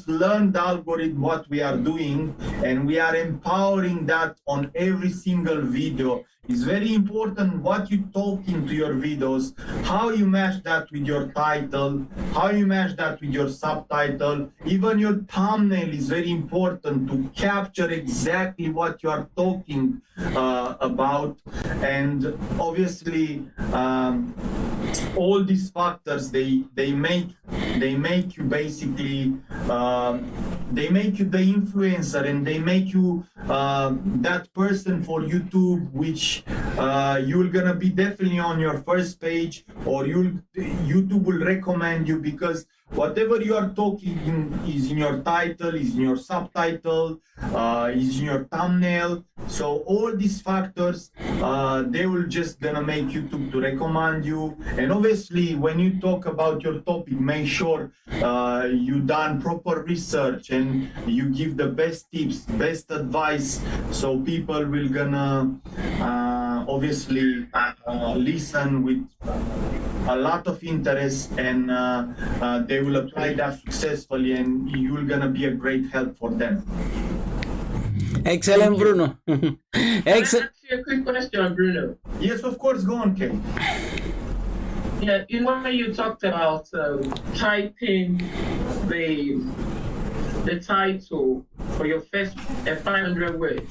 learned the algorithm, what we are doing, and we are empowering that on every single video. It's very important what you talk into your videos, how you match that with your title, how you match that with your subtitle. Even your thumbnail is very important to capture exactly what you are talking about. And obviously, all these factors, they make you basically, they make you the influencer, and they make you that person for YouTube, which you're gonna be definitely on your first page, or YouTube will recommend you, because whatever you are talking is in your title, is in your subtitle, is in your thumbnail. So all these factors, they will just gonna make YouTube to recommend you. And obviously, when you talk about your topic, make sure you done proper research and you give the best tips, best advice, so people will gonna obviously listen with a lot of interest, and they will apply that successfully, and you're gonna be a great help for them. Excellent, Bruno. Excellent. Can I ask you a quick question, Bruno? Yes, of course. Go on, Kate. Yeah, when you talked about typing the title for your first 500 words,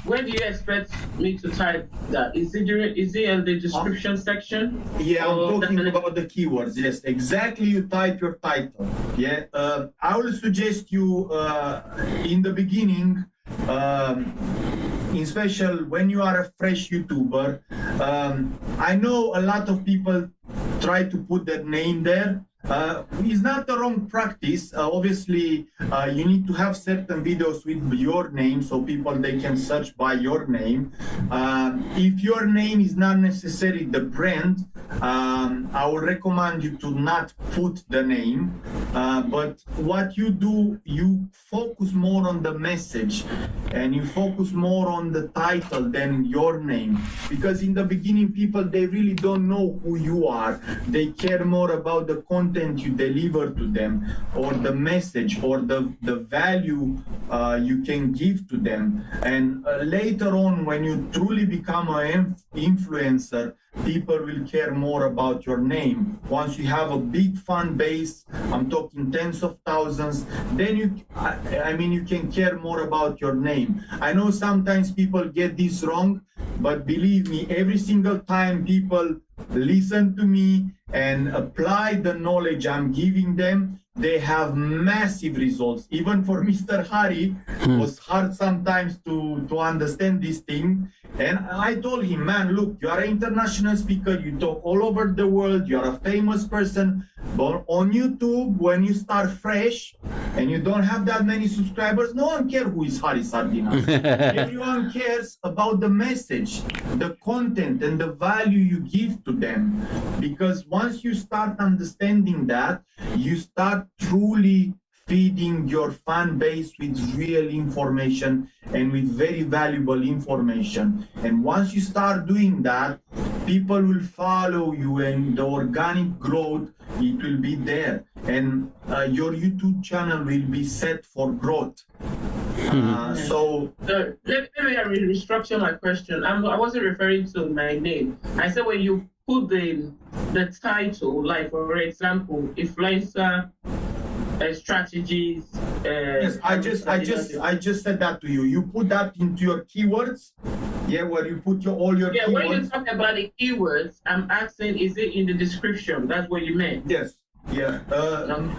when do you expect me to type that? Is it in the description section? Yeah, I'm talking about the keywords. Yes, exactly. You type your title. Yeah, I will suggest you in the beginning, in special when you are a fresh YouTuber. I know a lot of people try to put their name there, It's not the wrong practice. Obviously, you need to have certain videos with your name so people they can search by your name. If your name is not necessarily the brand, I would recommend you to not put the name. But what you do, you focus more on the message and you focus more on the title than your name. Because in the beginning, people, they really don't know who you are. They care more about the content you deliver to them or the message or the value you can give to them. And later on, when you truly become an influencer, people will care more about your name. Once you have a big fan base, I'm talking tens of thousands, then you can care more about your name. I know sometimes people get this wrong, but believe me, every single time people listen to me and apply the knowledge I'm giving them, they have massive results. Even for Mr. Hari, it was hard sometimes to understand this thing. And I told him, man, look, you are an international speaker, you talk all over the world, you are a famous person, but on YouTube, when you start fresh and you don't have that many subscribers, no one cares who is Hari Sardinas. Everyone cares about the message, the content, and the value you give to them. Because once you start understanding that, you start truly feeding your fan base with real information and with very valuable information. And once you start doing that, people will follow you and the organic growth, it will be there. And your YouTube channel will be set for growth. So let me restructure my question. I wasn't referring to my name. I said when you put the title, like for example, influencer, strategies. Yes, I just said that to you. You put that into your keywords. Yeah, where you put all your keywords. When you talk about the keywords, I'm asking, is it in the description? That's what you meant. Yes. Yeah.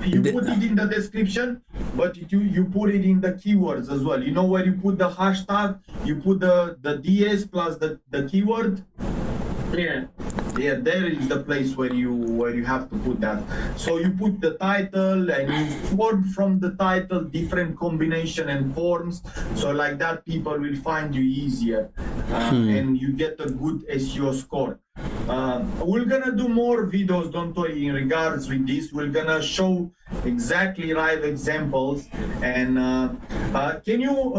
You put it in the description, but you put it in the keywords as well. You know where you put the hashtag, you put the DS plus the keyword. Yeah. Yeah, there is the place where you have to put that. So you put the title and you form from the title different combination and forms. So like that, people will find you easier, and you get a good SEO score. We're gonna do more videos, don't worry, in regards with this. We're gonna show exactly live examples. And can you,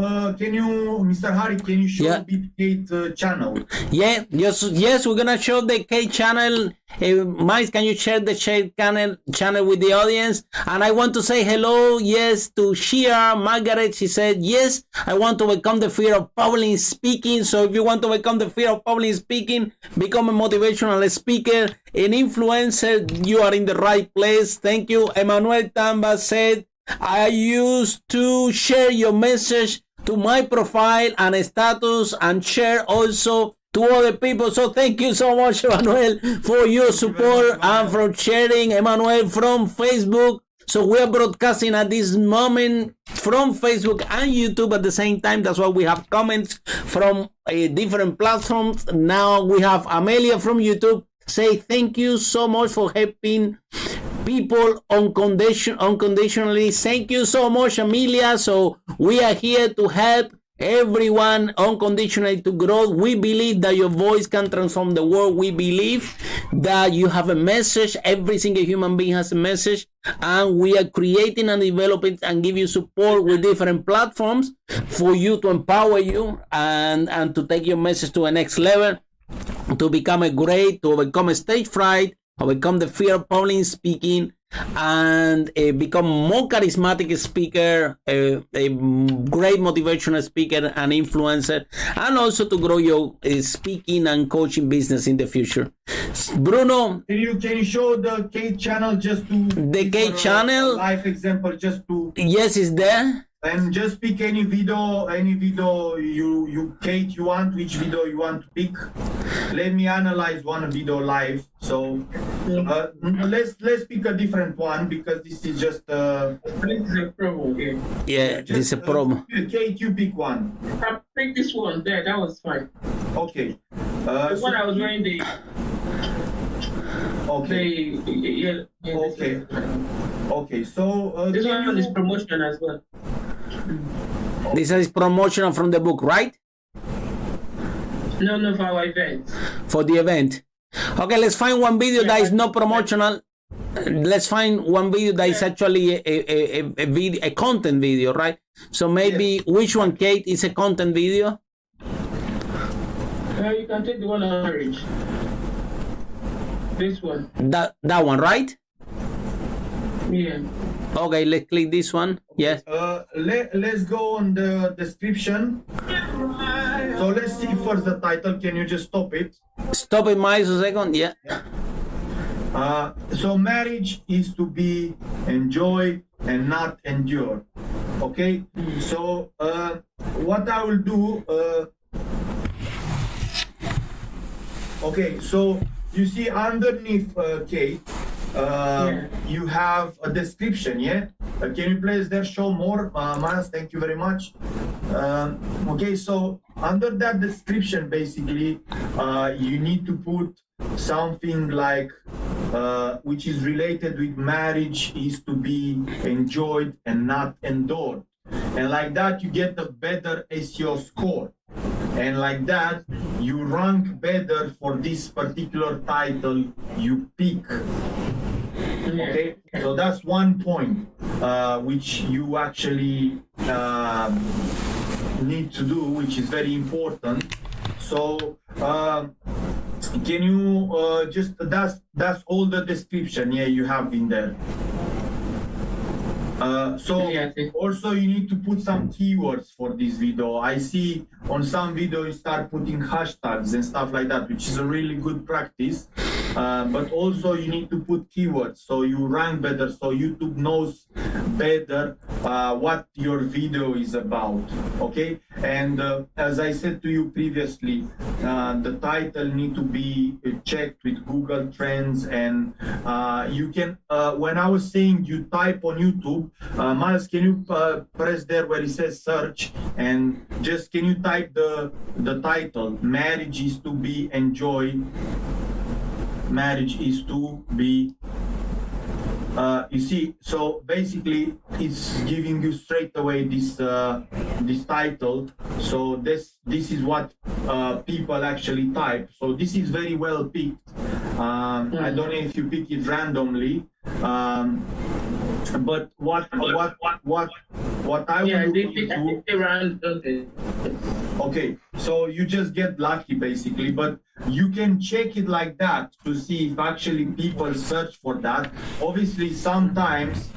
Mr. Hari, can you show the Kate channel? Yeah, yes, we're gonna show the Kate channel. Mike, can you share the Kate channel with the audience? And I want to say hello, yes, to Shia Margaret. She said, yes, I want to overcome the fear of public speaking. So if you want to overcome the fear of public speaking, become a motivational speaker, an influencer, you are in the right place. Thank you. Emmanuel Tamba said, I used to share your message to my profile and status and share also to other people. So thank you so much, Emmanuel, for your support and for sharing. Emmanuel from Facebook. So we are broadcasting at this moment from Facebook and YouTube at the same time. That's why we have comments from different platforms. Now we have Amelia from YouTube say thank you so much for helping people unconditionally. Thank you so much, Amelia. So we are here to help everyone unconditionally to grow. We believe that your voice can transform the world. We believe that you have a message. Every single human being has a message, and we are creating and developing and give you support with different platforms for you to empower you and to take your message to a next level, to become to overcome stage fright, overcome the fear of public speaking, and become more charismatic speaker, a great motivational speaker and influencer, and also to grow your speaking and coaching business in the future. Bruno, can you show the Kate channel just to the Kate channel live example just to yes, it's there. And just pick any video you Kate you want, which video you want to pick. Let me analyze one video live. So let's pick a different one because this is just this is a promo. Okay. Yeah, this is a promo. Kate, you pick one. I pick this one there. That was fine. Okay. The one I was wearing Okay. Okay. Okay. So this one is promotion as well. This is promotional from the book, right? No, for our event. For the event. Okay, let's find one video that is not promotional. Let's find one video that is actually a video, a content video, right? So maybe which one, Kate, is a content video? You can take the one on orange. This one. That one, right? Yeah. Okay, let's click this one. Yes. Let's go on the description. So let's see first the title. Can you just stop it? Stop it, Miles, a second. Yeah. So marriage is to be enjoyed and not endured. Okay. So what I will do. Okay. So you see underneath, Kate. You have a description, yeah? Can you please there show more, Miles? Thank you very much. Okay, so under that description, basically, you need to put something like, which is related with marriage is to be enjoyed and not endured. And like that, you get a better SEO score. And like that, you rank better for this particular title you pick. Okay, so that's one point which you actually need to do, which is very important. So can you just that's all the description, yeah, you have in there. So also you need to put some keywords for this video. I see on some video you start putting hashtags and stuff like that, which is a really good practice. But also you need to put keywords so you rank better, so YouTube knows better what your video is about. Okay, and as I said to you previously, the title need to be checked with Google Trends, and you can when I was saying you type on YouTube, Miles, can you press there where it says search, and just can you type the title, marriage is to be enjoyed. Marriage is to be you see, so basically it's giving you straight away this this title. So this is what people actually type. So this is very well picked. I don't know if you pick it randomly, but what I will do. Okay, so you just get lucky basically, but you can check it like that to see if actually people search for that. Obviously, sometimes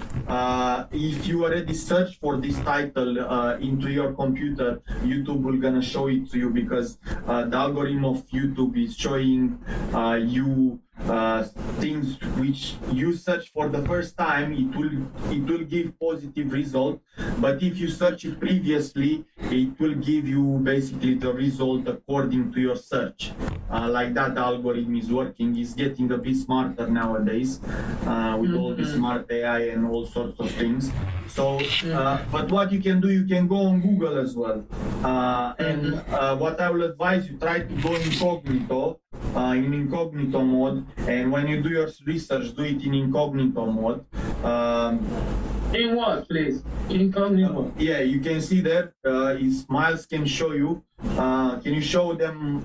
if you already search for this title into your computer, YouTube will gonna show it to you, because the algorithm of YouTube is showing you things which you search for the first time. It will give positive result, but if you search it previously, it will give you basically the result according to your search. Like that, the algorithm is working. It's getting a bit smarter nowadays with all the smart AI and all sorts of things. So, but what you can do, you can go on Google as well. And what I will advise you, try to go incognito, in incognito mode. And when you do your research, do it in incognito mode. In what, please? Incognito. Yeah, you can see there. Miles can show you. Can you show them?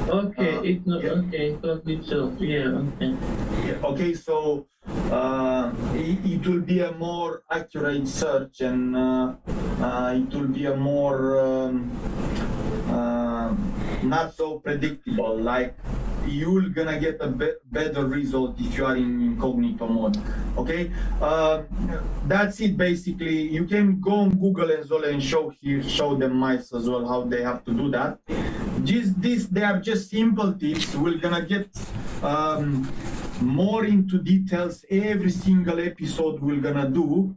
Okay, it's not okay. Incognito. Yeah, okay. Yeah, okay, so it will be a more accurate search, and it will be a more not so predictable. Like, you're gonna get a better result if you are in incognito mode. Okay, that's it basically. You can go on Google as well and show them Miles as well how they have to do that. They are just simple tips. We're gonna get more into details every single episode we're gonna do.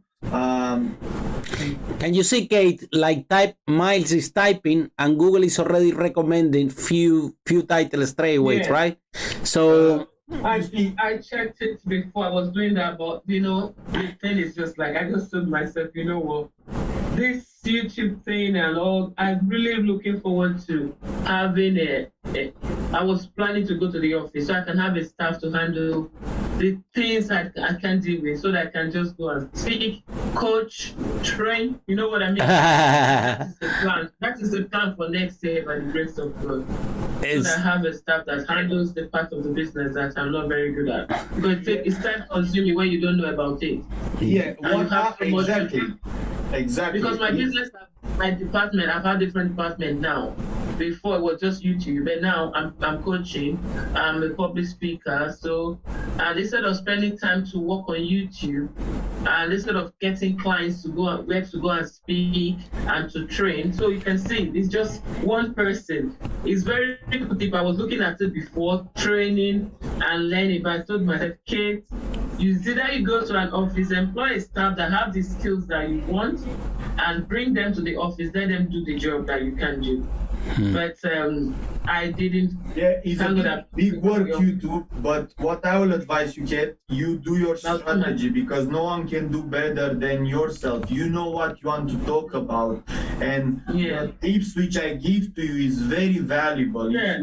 Can you see, Kate, like Miles is typing and Google is already recommending few titles straight away, right? So I checked it before I was doing that, but you know, the thing is just like, I just told myself, you know what, this YouTube thing and all, I'm really looking forward to having I was planning to go to the office so I can have a staff to handle the things I can't deal with, so that I can just go and speak, coach, train. You know what I mean? That is the plan. That is the plan for next year by the grace of God. So that I have a staff that handles the part of the business that I'm not very good at. Because it's time consuming when you don't know about it. Yeah, exactly. Exactly. Because my business, my department, I've had different departments now. Before it was just YouTube, but now I'm coaching. I'm a public speaker. So instead of spending time to work on YouTube, and instead of getting clients to go and speak and to train, so you can see it's just one person. It's very difficult. If I was looking at it before, training and learning, but I told myself, Kate, either you go to an office, employ a staff that have the skills that you want, and bring them to the office, let them do the job that you can do. But I didn't. Yeah, it's a big work you do, but what I will advise you, Kate, you do your strategy, because no one can do better than yourself. You know what you want to talk about, and the tips which I give to you is very valuable. Yeah.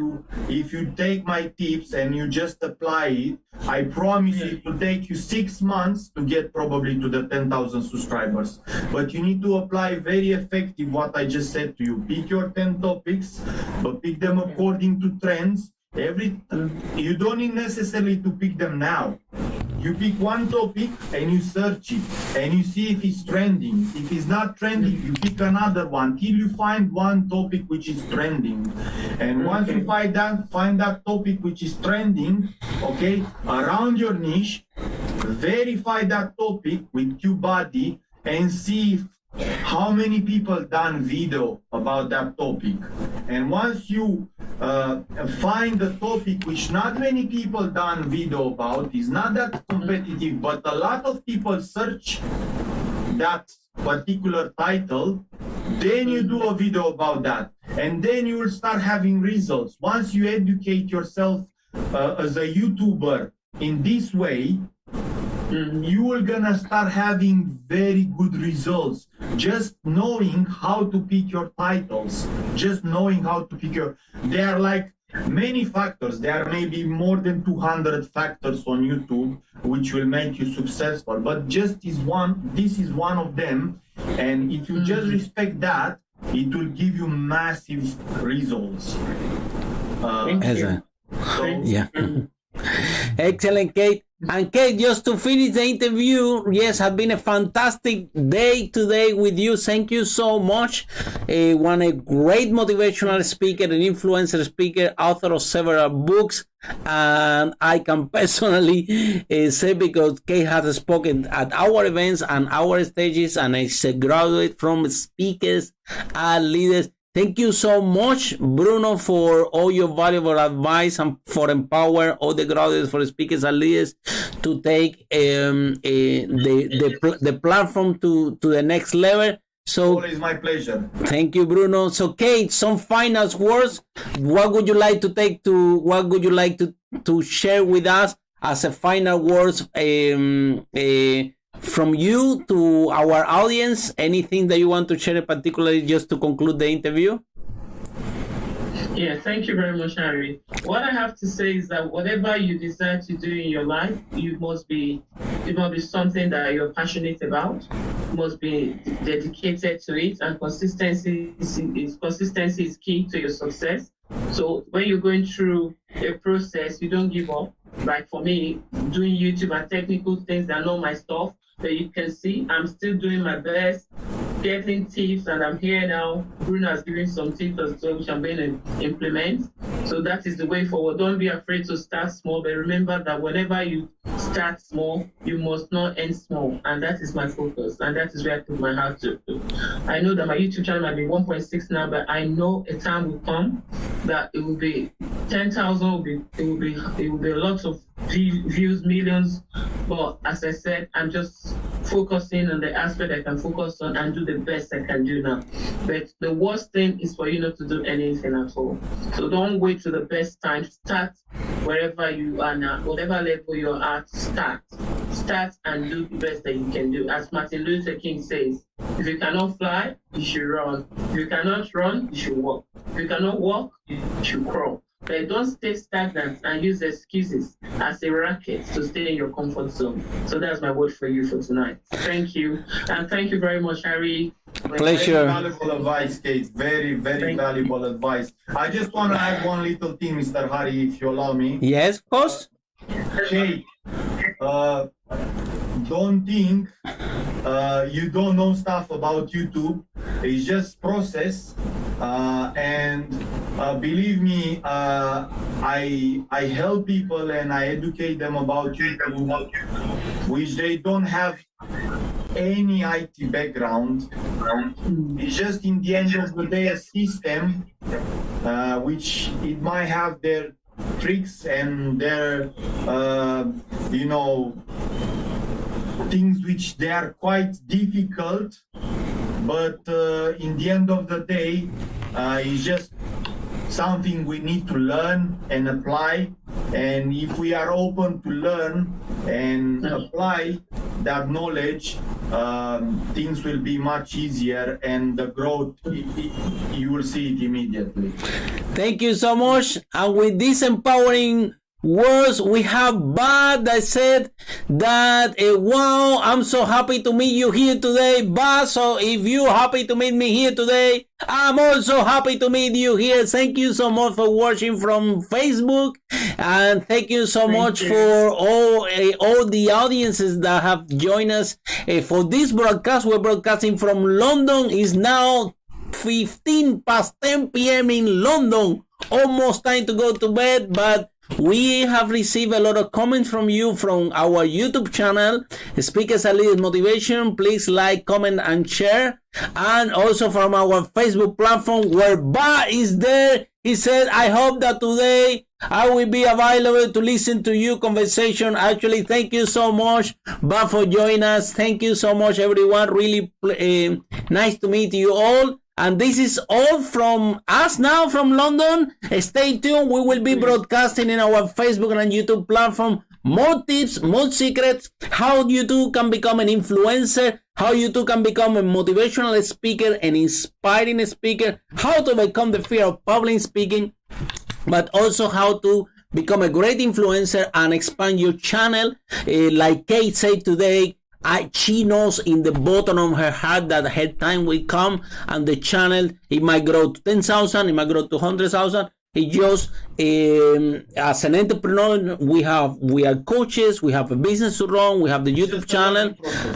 If you take my tips and you just apply it, I promise you it will take you 6 months to get probably to the 10,000 subscribers. But you need to apply very effective what I just said to you. Pick your 10 topics, but pick them according to trends. You don't need necessarily to pick them now. You pick one topic and you search it and you see if it's trending. If it's not trending, you pick another one till you find one topic which is trending. And once you find that topic which is trending, okay, around your niche, verify that topic with TubeBuddy and see how many people done video about that topic. And once you find the topic which not many people done video about, is not that competitive, but a lot of people search that particular title, then you do a video about that, and then you will start having results. Once you educate yourself as a YouTuber in this way, you are gonna start having very good results. Just knowing how to pick your titles, just knowing how to pick there are like many factors. There are maybe more than 200 factors on YouTube which will make you successful, but this is one of them. And if you just respect that, it will give you massive results. Excellent, Kate. And Kate, just to finish the interview, yes, has been a fantastic day today with you. Thank you so much. One a great motivational speaker, an influencer speaker, author of several books. And I can personally say, because Kate has spoken at our events and our stages, and is a graduate from Speakers and Leaders. Thank you so much, Bruno, for all your valuable advice and for empower all the graduates, for speakers and leaders to take the platform to the next level. So always my pleasure. Thank you, Bruno. So, Kate, some final words. What would you like to share with us as a final words? From you to our audience, anything that you want to share, particularly just to conclude the interview? Yeah, thank you very much, Harry. What I have to say is that whatever you decide to do in your life, it must be something that you're passionate about. You must be dedicated to it, and consistency is key to your success. So when you're going through a process, you don't give up. Like for me, doing YouTube and technical things that know my stuff, that you can see, I'm still doing my best, getting tips, and I'm here now. Bruno has given some tips as well, which I'm going to implement. So that is the way forward. Don't be afraid to start small, but remember that whenever you start small, you must not end small. And that is my focus, and that is where I put my heart to. I know that my YouTube channel might be 1.6 now, but I know a time will come that it will be 10,000. It will be a lot of views, millions. But as I said, I'm just focusing on the aspect I can focus on and do the best I can do now. But the worst thing is for you not to do anything at all. So don't wait to the best time. Start wherever you are now, whatever level you're at, start. start and do the best that you can do. As Martin Luther King says, if you cannot fly, you should run. If you cannot run, you should walk. If you cannot walk, you should crawl. But don't stay stagnant and use excuses as a racket to stay in your comfort zone. So that's my word for you for tonight. Thank you. And thank you very much, Harry. Pleasure. Very valuable advice, Kate. Very, very valuable advice. I just want to add one little thing, Mr. Harry, if you allow me. Yes, of course. Kate, don't think you don't know stuff about YouTube. It's just process. And believe me, I help people and I educate them about YouTube, which they don't have any IT background. It's just in the end of the day a system, which it might have their tricks and their, things which they are quite difficult, but in the end of the day, it's just something we need to learn and apply. And if we are open to learn and apply that knowledge, things will be much easier, and the growth, you will see it immediately. Thank you so much. And with this empowering words, we have Bad that said that, wow, I'm so happy to meet you here today, Bad. So if you're happy to meet me here today, I'm also happy to meet you here. Thank you so much for watching from Facebook, and thank you so much for all the audiences that have joined us for this broadcast. We're broadcasting from London. It's now 15 past 10 p.m. in London. Almost time to go to bed, but we have received a lot of comments from you from our YouTube channel, Speakers and Leaders Motivation. Please like, comment, and share. And also from our Facebook platform, where Ba is there. He said, I hope that today I will be available to listen to your conversation. Actually, thank you so much, Ba, for joining us. Thank you so much, everyone. Really nice to meet you all. And this is all from us now from London. Stay tuned. We will be broadcasting in our Facebook and YouTube platform more tips, more secrets, how you too can become an influencer, how you too can become a motivational speaker, an inspiring speaker, how to become the fear of public speaking, but also how to become a great influencer and expand your channel. Like Kate said today, she knows in the bottom of her heart that her time will come, and the channel, it might grow to 10,000, it might grow to 100,000. It just, as an entrepreneur, we are coaches, we have a business to run, we have the YouTube channel.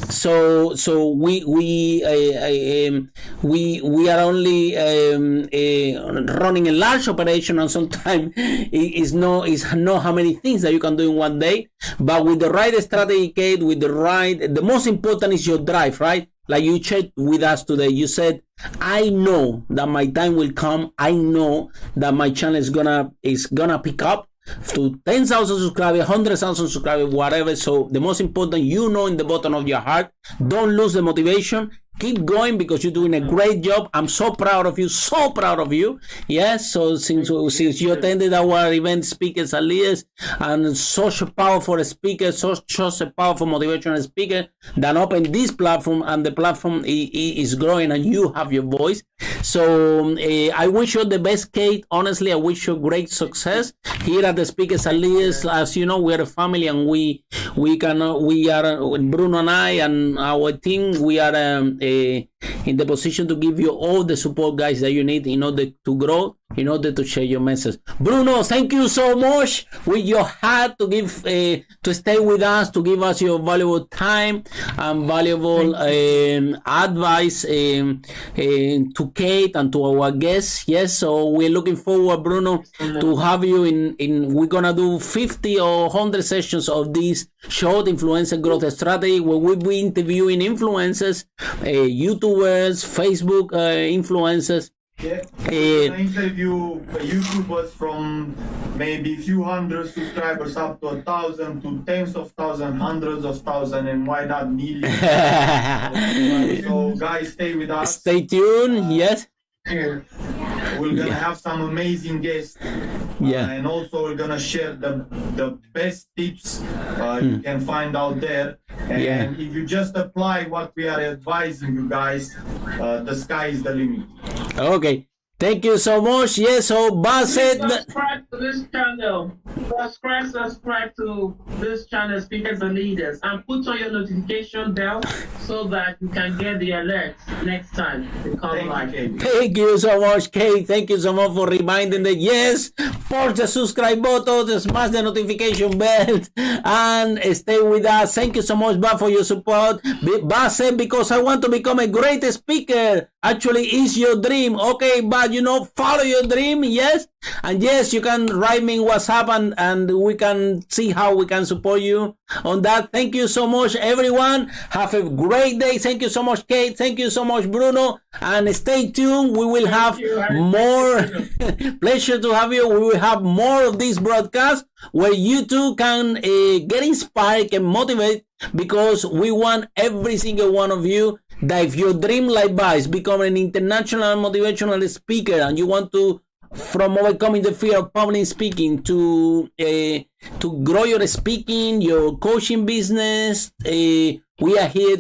So we are only running a large operation, and sometimes it's not how many things that you can do in one day. But with the right strategy, Kate, the most important is your drive, right? Like you shared with us today, you said, I know that my time will come. I know that my channel is gonna pick up to 10,000 subscribers, 100,000 subscribers, whatever. So the most important, in the bottom of your heart, don't lose the motivation. Keep going, because you're doing a great job. I'm so proud of you. Yes. So since you attended our event, Speakers and Leaders, and such a powerful speaker, such a powerful motivational speaker that opened this platform, and the platform is growing, and you have your voice. So I wish you the best, Kate. Honestly, I wish you great success here at the Speakers and Leaders. As you know, we are a family, and we are Bruno and I and our team. We are in the position to give you all the support, guys, that you need in order to grow, in order to share your message. Bruno, thank you so much with your heart to give, to stay with us, to give us your valuable time and valuable advice to Kate and to our guests. Yes, so we're looking forward, Bruno, to have you in. We're gonna do 50 or 100 sessions of this short influencer growth strategy, where we'll be interviewing influencers, YouTubers, Facebook influencers. Yeah, interview YouTubers from maybe few hundred subscribers up to 1,000 to tens of thousands, hundreds of thousands, and why not millions? So guys, stay with us. Stay tuned. Yes. We're gonna have some amazing guests Yeah. And also we're gonna share the best tips you can find out there. And if you just apply what we are advising you guys, the sky is the limit. Okay. Thank you so much. Yes, so Bas said Subscribe to this channel. Subscribe to this channel, Speakers and Leaders, and put on your notification bell so that you can get the alerts next time we come live. Thank you so much, Kate. Thank you so much for reminding that. Yes, push the subscribe button, smash the notification bell, and stay with us. Thank you so much, Bas, for your support. Bas said, because I want to become a great speaker. Actually, it's your dream. Okay, but follow your dream. Yes, and yes, you can write me in WhatsApp, and we can see how we can support you on that. Thank you so much, everyone. Have a great day. Thank you so much, Kate. Thank you so much, Bruno. And stay tuned. We will have more. Pleasure to have you. We will have more of this broadcast where you too can get inspired and motivate, because we want every single one of you that if your dream like Bas, become an international motivational speaker, and you want to, from overcoming the fear of public speaking, to grow your speaking, your coaching business, we are here